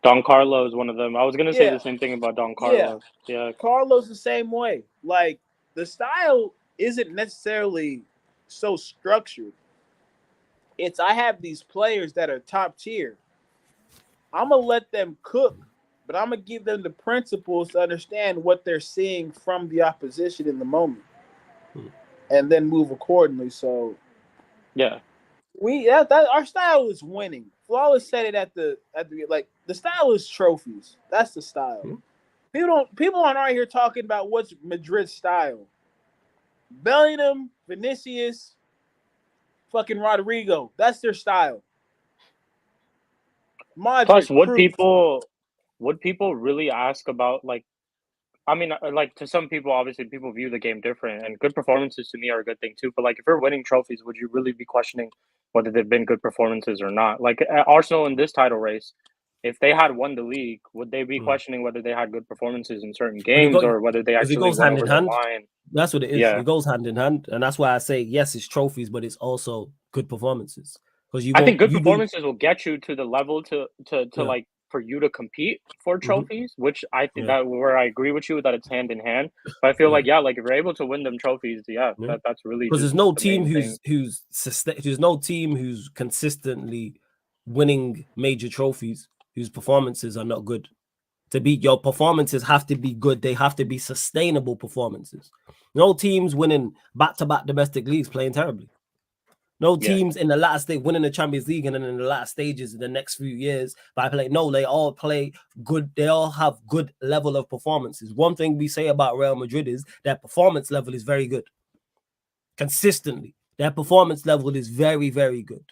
Don Carlo is one of them. I was gonna say the same thing about Don Carlo. Yeah. Carlo's the same way. Like the style isn't necessarily so structured. It's I have these players that are top tier. I'm gonna let them cook, but I'm gonna give them the principles to understand what they're seeing from the opposition in the moment, and then move accordingly. So, yeah, our style is winning. Flawless said it at the like the style is trophies. That's the style. People aren't out here talking about what's Madrid's style. Bellingham, Vinicius, fucking Rodrigo. That's their style. Modric, plus, Cruz. would people really ask about like? I mean, like to some people, obviously, people view the game different, and good performances to me are a good thing too. But like, if you're winning trophies, would you really be questioning whether they've been good performances or not? Like Arsenal in this title race, if they had won the league, would they be questioning whether they had good performances in certain games or whether they Because it actually goes went hand over in the hand. line? That's what it is. Yeah. It goes hand in hand, and that's why I say yes, it's trophies, but it's also good performances. Because I think good performances will get you to the level to like for you to compete for trophies, which I think that where I agree with you that it's hand in hand. But I feel like like if you're able to win them trophies, that's really because just there's no the team main thing. there's no team who's consistently winning major trophies whose performances are not good. To beat your performances have to be good. They have to be sustainable performances. No teams winning back-to-back domestic leagues playing terribly. No teams in the last stage winning the Champions League and then in the last stages in the next few years by playing. No, they all play good. They all have good level of performances. One thing we say about Real Madrid is their performance level is very good. Consistently, their performance level is very, very good.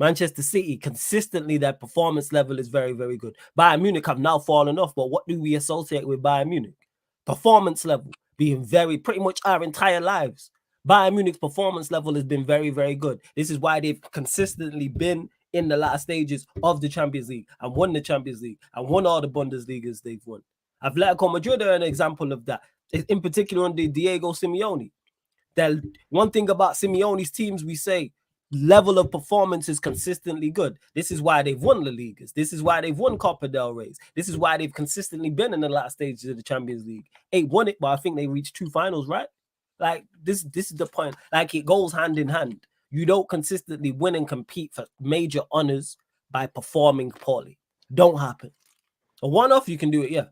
Manchester City, consistently, their performance level is very, very good. Bayern Munich have now fallen off, but what do we associate with Bayern Munich? Performance level being pretty much our entire lives. Bayern Munich's performance level has been very, very good. This is why they've consistently been in the last stages of the Champions League and won the Champions League and won all the Bundesligas they've won. Atletico Madrid are an example of that, in particular under Diego Simeone. That one thing about Simeone's teams, we say level of performance is consistently good. This is why they've won La Ligas. This is why they've won Copa del Rey's. This is why they've consistently been in the last stages of the Champions League. Ain't won it, but I think they reached 2 finals, right? Like this is the point. Like it goes hand in hand. You don't consistently win and compete for major honors by performing poorly. Don't happen. A one-off, you can do it, yeah.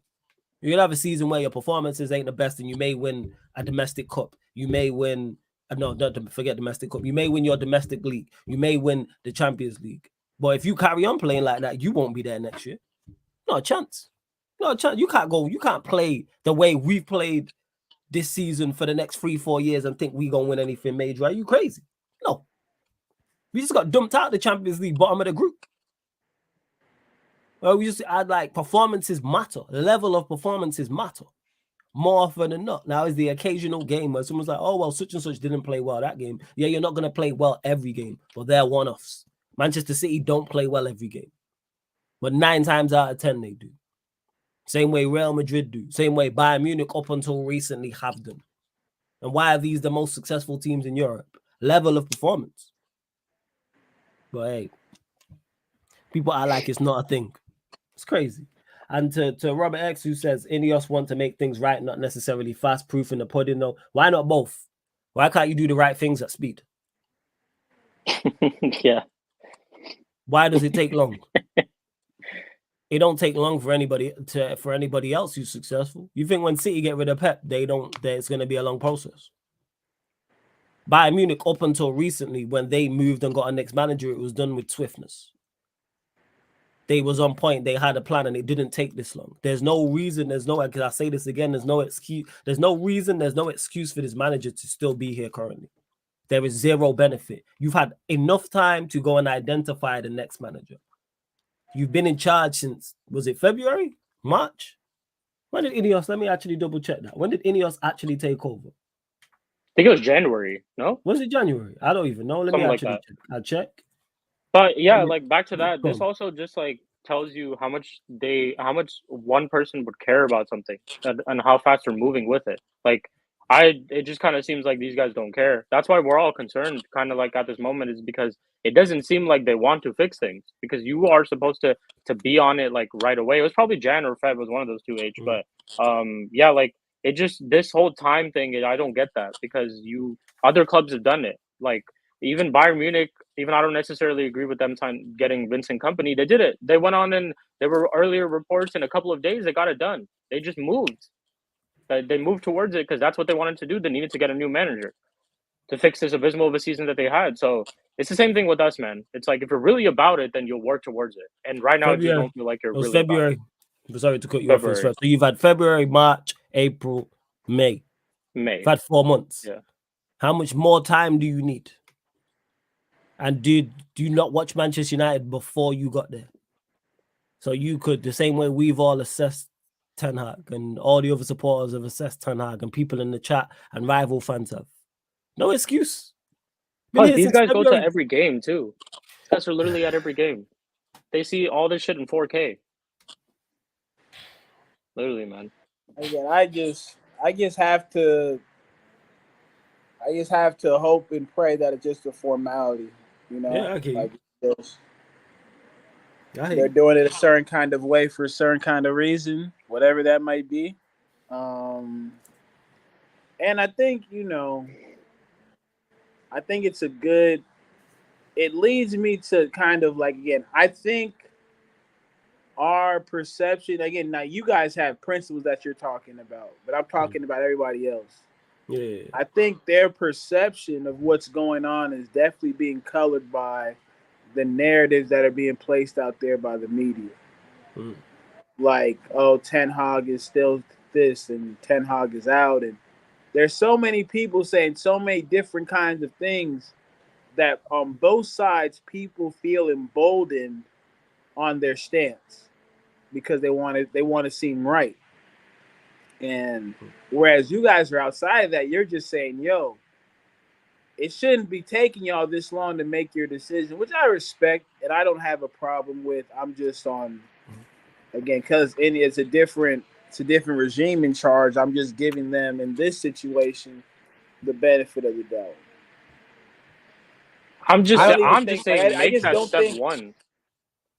You can have a season where your performances ain't the best and you may win a domestic cup. You may win, don't forget domestic cup. You may win your domestic league. You may win the Champions League. But if you carry on playing like that, you won't be there next year. Not a chance. Not a chance. You can't play the way we've played this season for the next 3-4 years and think we're going to win anything major. Are you crazy? No. We just got dumped out of the Champions League, bottom of the group. Well, we just add like performances matter. The level of performances matter more often than not. Now is the occasional game where someone's like, oh, well, such and such didn't play well that game. Yeah, you're not going to play well every game, but they're one-offs. Manchester City don't play well every game, but 9 times out of 10 they do. Same way Real Madrid do. Same way Bayern Munich up until recently have done. And why are these the most successful teams in Europe? Level of performance. But hey, people are like it's not a thing. It's crazy. And to Robert X, who says Ineos want to make things right, not necessarily fast, proof in the pudding, though. Why not both? Why can't you do the right things at speed? Yeah. Why does it take long? It don't take long for anybody else who's successful. You think when City get rid of Pep, it's going to be a long process. Bayern Munich, up until recently, when they moved and got a next manager, it was done with swiftness. They was on point. They had a plan, and it didn't take this long. There's no reason. Because I say this again. There's no excuse. There's no reason. There's no excuse for this manager to still be here currently. There is zero benefit. You've had enough time to go and identify the next manager. You've been in charge since, was it February? March? When did Ineos? Let me actually double check that. When did Ineos actually take over? I think it was January. No? Was it January? I don't even know. Let me actually check. I'll check. But yeah, like back to that, this also just like tells you how much one person would care about something and how fast they're moving with it. Like It just kind of seems like these guys don't care. That's why we're all concerned, kind of like at this moment, is because it doesn't seem like they want to fix things. Because you are supposed to be on it like right away. It was probably Jan or Feb was one of those two H, but yeah, like it just this whole time thing. I don't get that because other clubs have done it. Like even Bayern Munich, even I don't necessarily agree with them getting Vincent Company. They did it. They went on and there were earlier reports in a couple of days they got it done. They just moved. They moved towards it because that's what they wanted to do. They needed to get a new manager to fix this abysmal of a season that they had. So it's the same thing with us, man. It's like if you're really about it, then you'll work towards it. And right now, I just don't feel like you're It was really February. Sorry to cut you February. off. So you've had February, March, April, May. May. You've had 4 months. Yeah. How much more time do you need? And do you not watch Manchester United before you got there? So you could, the same way we've all assessed Ten Hag and all the other supporters have assessed Ten Hag and people in the chat and rival fans have. No excuse. Plus, these guys go to every game too. These guys are literally at every game. They see all this shit in 4K. Literally, man. Again, I just have to hope and pray that it's just a formality, you know. Yeah, okay. Like they're doing it a certain kind of way for a certain kind of reason, whatever that might be. And I think, I think it's it leads me to kind of like, again, I think our perception, again, now you guys have principles that you're talking about, but I'm talking about everybody else. Yeah. I think their perception of what's going on is definitely being colored by the narratives that are being placed out there by the media. Like, oh, Ten Hag is still this and Ten Hag is out. And there's so many people saying so many different kinds of things that on both sides, people feel emboldened on their stance because they want to seem right. And whereas you guys are outside of that, you're just saying, yo, it shouldn't be taking y'all this long to make your decision, which I respect and I don't have a problem with. I'm just on, again, because it's a different regime in charge. I'm just giving them in this situation the benefit of the doubt. I'm just saying, make that step one.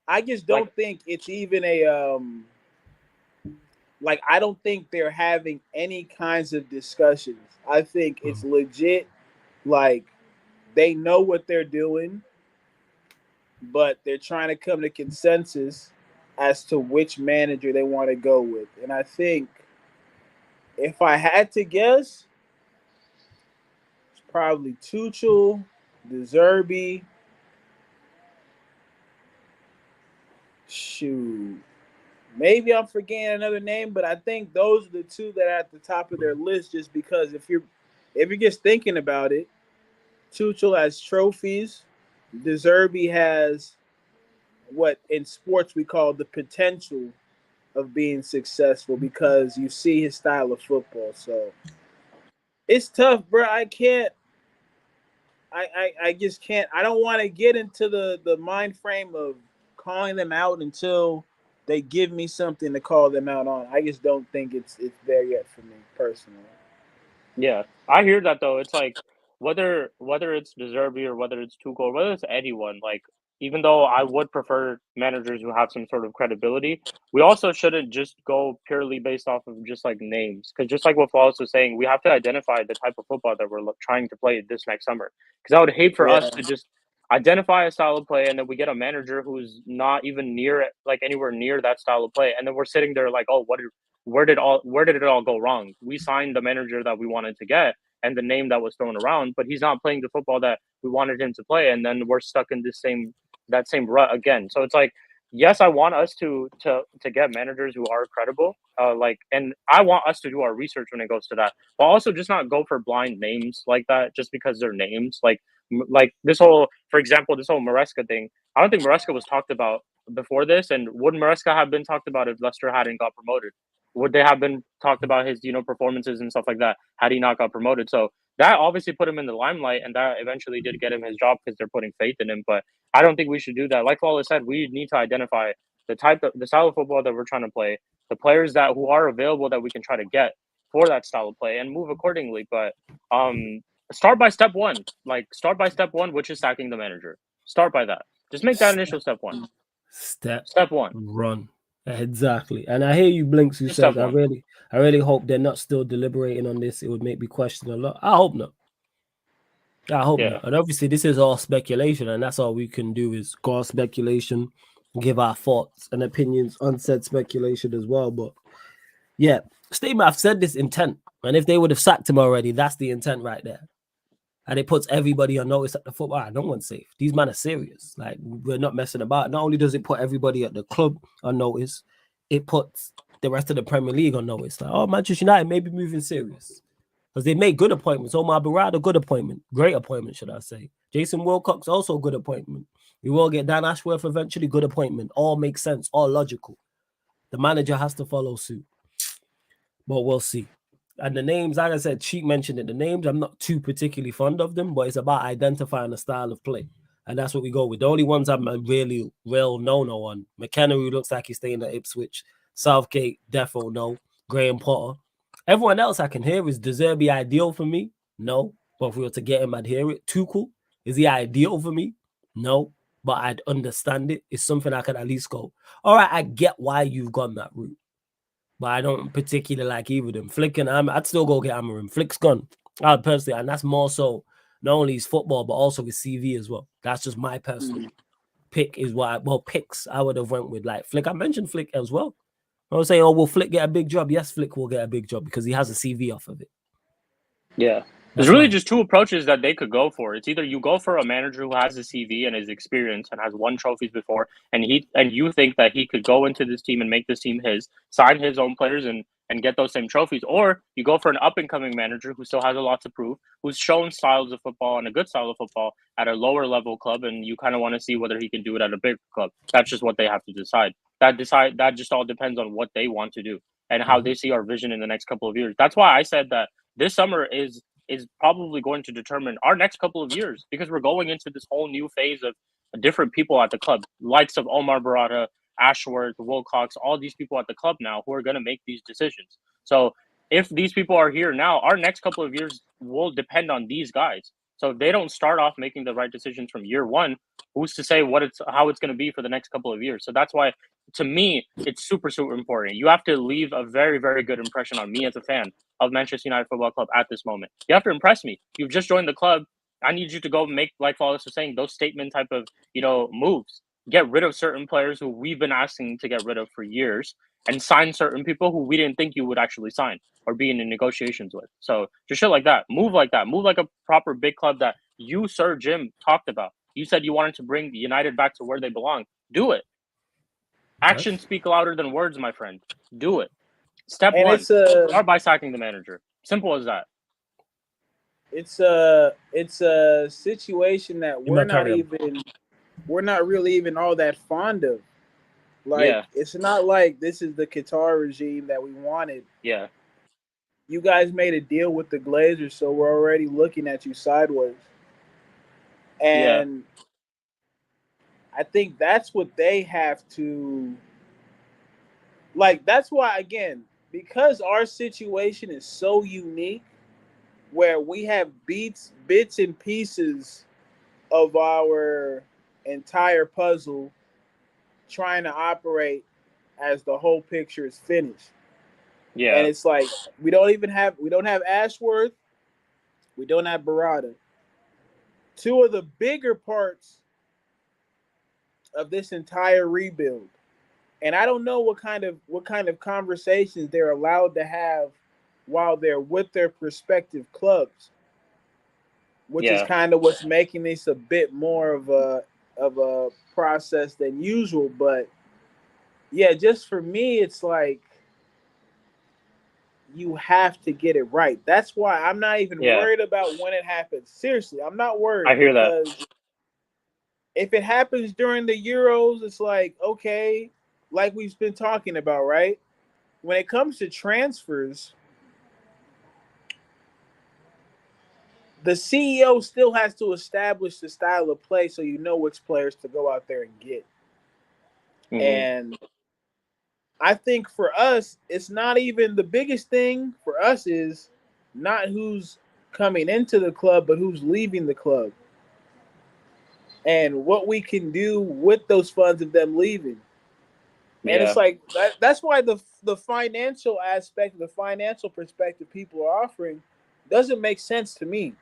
I just don't think it's even a like, I don't think they're having any kinds of discussions. I think it's legit. Like, they know what they're doing, but they're trying to come to consensus as to which manager they want to go with. And I think if I had to guess, it's probably Tuchel, De Zerbi. Shoot. Maybe I'm forgetting another name, but I think those are the two that are at the top of their list just because if you're just thinking about it, Tuchel has trophies. De Zerbi has what in sports we call the potential of being successful because you see his style of football. So it's tough, bro. I just can't. I don't want to get into the mind frame of calling them out until they give me something to call them out on. I just don't think it's there yet for me personally. Yeah, I hear that though. It's like whether it's De Zerbi or whether it's Tuchel, whether it's anyone, like even though I would prefer managers who have some sort of credibility, we also shouldn't just go purely based off of just like names. Because just like what Flawless was saying, we have to identify the type of football that we're trying to play this next summer. Because I would hate for us to just identify a style of play and then we get a manager who's not even near it, like anywhere near that style of play, and then we're sitting there like, oh, where did it all go wrong? We signed the manager that we wanted to get and the name that was thrown around, but he's not playing the football that we wanted him to play, and then we're stuck in that same rut again. So it's like, yes, I want us to get managers who are credible, and I want us to do our research when it goes to that, but also just not go for blind names like that just because they're names. Like this whole, for example, this whole Maresca thing. I don't think Maresca was talked about before this, and would Maresca have been talked about if Leicester hadn't got promoted? Would they have been talked about his, performances and stuff like that had he not got promoted? So that obviously put him in the limelight, and that eventually did get him his job because they're putting faith in him. But I don't think we should do that. Like Wallace said, we need to identify the style of football that we're trying to play, the players who are available that we can try to get for that style of play and move accordingly. But start by step one. Like, start by step one, which is sacking the manager. Start by that. Just make that initial step one. Step one. Run. Exactly. And I hear you, Blinks, who says, I really hope they're not still deliberating on this. It would make me question a lot. I hope not. I hope not. And obviously, this is all speculation, and that's all we can do is go on speculation, give our thoughts and opinions on said speculation as well. But yeah, statement, I've said this intent. And if they would have sacked him already, that's the intent right there. And it puts everybody on notice at the football. No one's safe. These men are serious. Like, we're not messing about. Not only does it put everybody at the club on notice, it puts the rest of the Premier League on notice. Like, oh, Manchester United may be moving serious. Because they made good appointments. Omar Barada, good appointment. Great appointment, should I say. Jason Wilcox, also good appointment. We will get Dan Ashworth eventually, good appointment. All makes sense, all logical. The manager has to follow suit. But we'll see. And the names, like I said, Cheek mentioned it. The names, I'm not too particularly fond of them, but it's about identifying a style of play. And that's what we go with. The only ones I'm a really real no-no on. McKenna, who looks like he's staying at Ipswich. Southgate, defo no. Graham Potter. Everyone else I can hear is, does it be ideal for me? No. But if we were to get him, I'd hear it. Tuchel, is he ideal for me? No. But I'd understand it. It's something I could at least go, all right, I get why you've gone that route. But I don't particularly like either of them. Flick and I'd still go get Amarim. Flick's gone. I personally, and that's more so not only his football, but also his CV as well. That's just my personal pick is what picks I would have went with. Like Flick, I mentioned Flick as well. I was saying, oh, will Flick get a big job? Yes, Flick will get a big job because he has a CV off of it. Yeah. There's really just two approaches that they could go for. It's either you go for a manager who has a CV and is experienced and has won trophies before, and you think that he could go into this team and make this team his, sign his own players and get those same trophies, or you go for an up-and-coming manager who still has a lot to prove, who's shown styles of football and a good style of football at a lower-level club, and you kind of want to see whether he can do it at a big club. That's just what they have to decide. That just all depends on what they want to do and how they see our vision in the next couple of years. That's why I said that this summer is probably going to determine our next couple of years, because we're going into this whole new phase of different people at the club, likes of Omar Barada, Ashworth, Wilcox, all these people at the club now who are going to make these decisions. So if these people are here now, our next couple of years will depend on these guys. So if they don't start off making the right decisions from year one, who's to say how it's going to be for the next couple of years? So that's why, to me, it's super, super important. You have to leave a very, very good impression on me as a fan of Manchester United Football Club at this moment. You have to impress me. You've just joined the club. I need you to go make, like Flawless was saying, those statement type of, moves. Get rid of certain players who we've been asking to get rid of for years and sign certain people who we didn't think you would actually sign or be in negotiations with. So just shit like that. Move like that. Move like a proper big club that you, Sir Jim, talked about. You said you wanted to bring United back to where they belong. Do it. Actions speak louder than words, my friend. Do it. Step one, start by sacking the manager. Simple as that. It's a situation that we're not really even all that fond of. Like, it's not like this is the Qatar regime that we wanted. Yeah. You guys made a deal with the Glazers, so we're already looking at you sideways. And I think that's what they have to, like, that's why, again, because our situation is so unique, where we have bits and pieces of our entire puzzle trying to operate as the whole picture is finished. Yeah. And it's like we don't have Ashworth, we don't have Barada. Two of the bigger parts of this entire rebuild. And I don't know what kind of conversations they're allowed to have while they're with their respective clubs, which is kind of what's making this a bit more of a process than usual. But yeah, just for me, it's like you have to get it right. That's why I'm not even worried about when it happens. Seriously, I'm not worried. I hear that. If it happens during the Euros, it's like, okay, like we've been talking about, right? When it comes to transfers, the CEO still has to establish the style of play so you know which players to go out there and get. And I think for us, it's not even the biggest thing for us is not who's coming into the club, but who's leaving the club and what we can do with those funds of them leaving. And it's like that's why the financial aspect, the financial perspective people are offering doesn't make sense to me.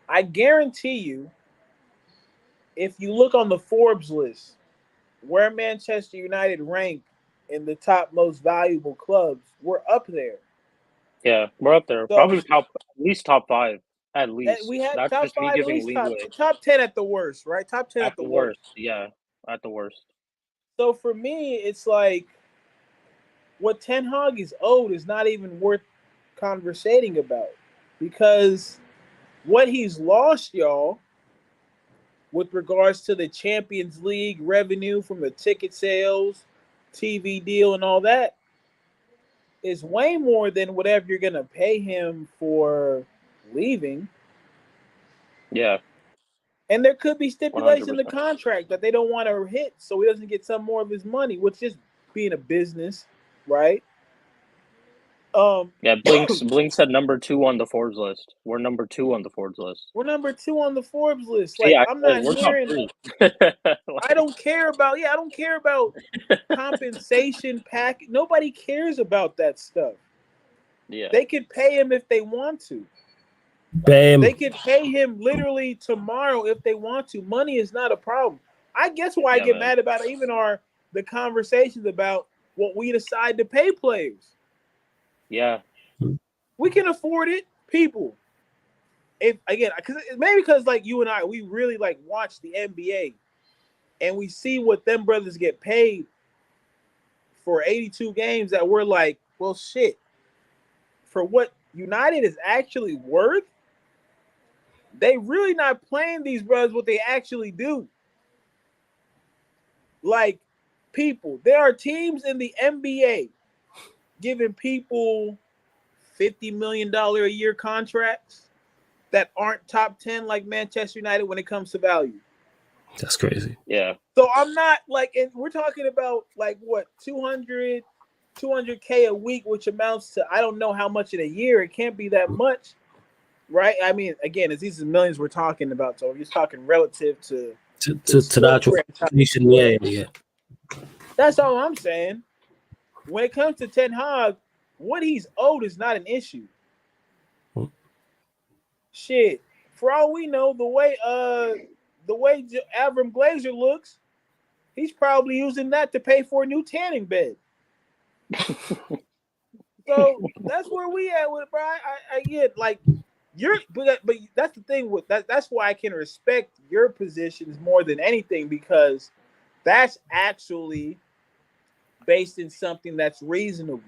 I guarantee you, if you look on the Forbes list, where Manchester United rank in the top most valuable clubs, we're up there. Yeah, we're up there. So, probably at least top 5. At least. We had That's top just me 5, at giving least leeway. top 10 at the worst, right? Top 10 at the worst. Yeah, at the worst. So for me, it's like what Ten Hag is owed is not even worth conversating about because what he's lost, y'all, with regards to the Champions League revenue from the ticket sales, TV deal, and all that, is way more than whatever you're going to pay him for leaving. Yeah. And there could be stipulations 100%. in the contract that they don't want to hit so he doesn't get some more of his money, which is being a business, right? Yeah, Blink said number 2 on the Forbes list. We're number 2 on the Forbes list. We're number 2 on the Forbes list. Like, yeah, I'm not we're hearing. I don't care about. Yeah, I don't care about compensation package. Nobody cares about that stuff. Yeah, they could pay him if they want to. Bam. They could pay him literally tomorrow if they want to. Money is not a problem. I guess why I get mad about even the conversations about what we decide to pay players. Yeah, we can afford it, people. If again, because like you and I, we really like watch the NBA, and we see what them brothers get paid for 82 games. That we're like, well, shit. For what United is actually worth, they really not playing these brothers what they actually do. Like, people, there are teams in the NBA giving people $50 million a year contracts that aren't top 10 like Manchester United when it comes to value. That's crazy. Yeah. So I'm not like, and we're talking about like what, 200K a week, which amounts to, I don't know how much in a year. It can't be that much, right? I mean, again, it's these millions we're talking about. So we're just talking relative to the actual population. Yeah. That's all I'm saying. When it comes to Ten Hag, what he's owed is not an issue. Shit, for all we know, the way Avram Glazer looks, he's probably using that to pay for a new tanning bed. So that's where we at with, bro. I get like but that's the thing with that. That's why I can respect your positions more than anything, because that's actually based in something that's reasonable.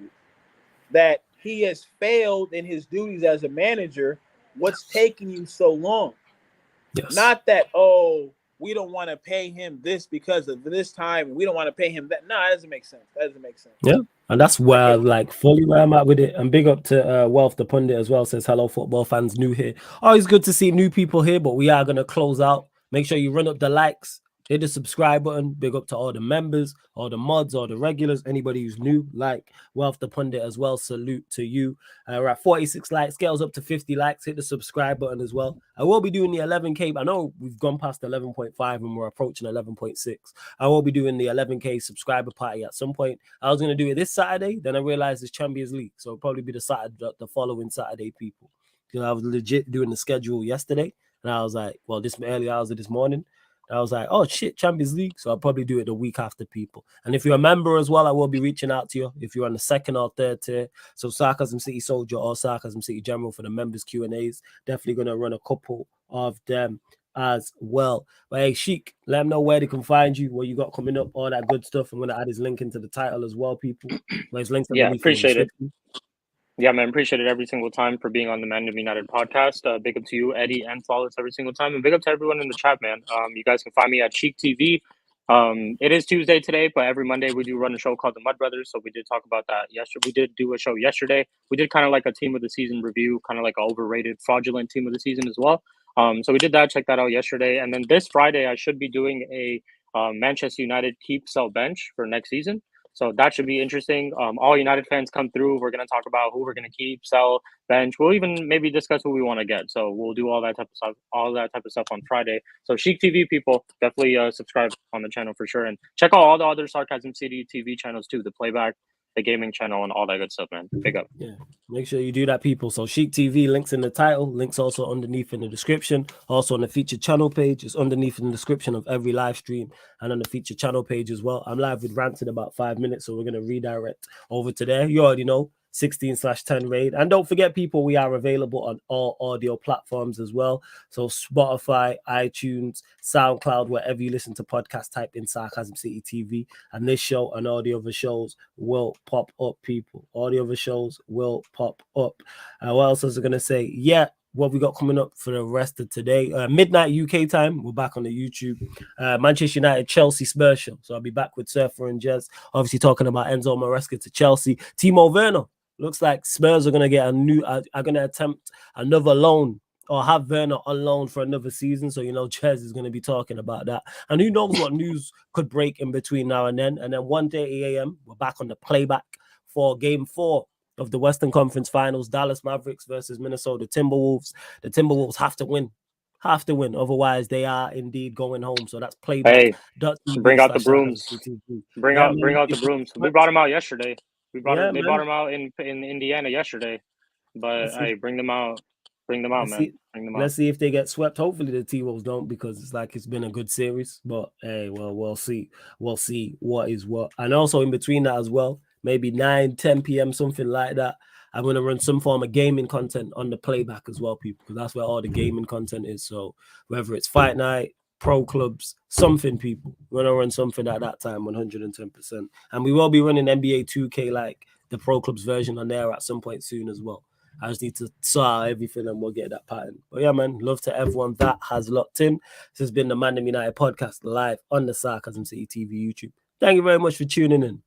That he has failed in his duties as a manager. What's taking you so long? Yes. Not that, we don't want to pay him this because of this time. We don't want to pay him that. No, that doesn't make sense. Yeah. And that's where, like, fully where I'm at with it. And big up to Wealth the Pundit as well. Says, hello, football fans new here. Always good to see new people here, but we are going to close out. Make sure you run up the likes. Hit the subscribe button. Big up to all the members, all the mods, all the regulars, anybody who's new, like Wealth the Pundit as well. Salute to you. We're at 46 likes, scales up to 50 likes. Hit the subscribe button as well. I will be doing the 11K. I know we've gone past 11.5 and we're approaching 11.6. I will be doing the 11K subscriber party at some point. I was going to do it this Saturday. Then I realized it's Champions League. So it'll probably be the following Saturday, people. Because I was legit doing the schedule yesterday. And I was like, well, this early hours of this morning. I was like, oh, shit, Champions League. So I'll probably do it the week after, people. And if you're a member as well, I will be reaching out to you if you're on the second or third tier. So Sarcasm City Soldier or Sarcasm City General for the members Q&As. Definitely going to run a couple of them as well. But hey, Sheik, let them know where they can find you, what you got coming up, all that good stuff. I'm going to add his link into the title as well, people. Where's links appreciate it. Yeah, man, appreciate it every single time for being on the Man of United podcast. Big up to you, Eddie, and Flawless every single time. And big up to everyone in the chat, man. You guys can find me at Cheek TV. It is Tuesday today, but every Monday we do run a show called The Mud Brothers. So we did talk about that yesterday. We did do a show yesterday. We did kind of like a team of the season review, kind of like an overrated, fraudulent team of the season as well. So we did that. Check that out yesterday. And then this Friday, I should be doing a Manchester United keep, sell, bench for next season. So that should be interesting. All United fans come through. We're gonna talk about who we're gonna keep, sell, bench. We'll even maybe discuss who we want to get. So we'll do all that type of stuff on Friday. So Chic TV people, definitely subscribe on the channel for sure, and check out all the other Sarcasm City TV channels too, the playback, the gaming channel, and all that good stuff, man. Big up. Yeah, make sure you do that, people. So Chic TV, links in the title, links also underneath in the description. Also on the featured channel page, it's underneath in the description of every live stream, and on the featured channel page as well. I'm live with Rants in about 5 minutes, so we're gonna redirect over to there. You already know. 16/10 raid. And don't forget, people, we are available on all audio platforms as well. So Spotify, iTunes, SoundCloud, wherever you listen to podcasts, type in Sarcasm City TV. And this show and all the other shows will pop up, people. All the other shows will pop up. What else was I going to say? Yeah. What we got coming up for the rest of today, midnight UK time, we're back on the YouTube. Manchester United, Chelsea, Spurs show. So I'll be back with Surfer and Jez, obviously talking about Enzo Maresca to Chelsea. Timo Werner, looks like Spurs are going to get are going to attempt another loan or have Werner on loan for another season. So, Jez is going to be talking about that. And who knows what news could break in between now and then. And then 1:30 a.m., we're back on the playback for Game 4 of the Western Conference Finals, Dallas Mavericks versus Minnesota Timberwolves. The Timberwolves have to win. Otherwise they are indeed going home. So that's playback. Hey, bring out the brooms. Bring out the brooms. We brought them out yesterday. They brought them out in Indiana yesterday. But hey, bring them out. Bring them out, man. Bring them out. Let's see if they get swept. Hopefully the T-Wolves don't, because it's been a good series. But hey, well, we'll see. We'll see what is what. And also in between that as well, maybe 9-10 p.m., something like that, I'm going to run some form of gaming content on the playback as well, people, because that's where all the gaming content is. So whether it's Fight Night, Pro Clubs, something, people, we're going to run something at that time, 110%. And we will be running NBA 2K, like the Pro Clubs version, on there at some point soon as well. I just need to sort out everything and we'll get that pattern. But yeah, man, love to everyone that has locked in. This has been the Managerial United podcast live on the Sarcasm City TV YouTube. Thank you very much for tuning in.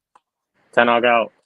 10 out.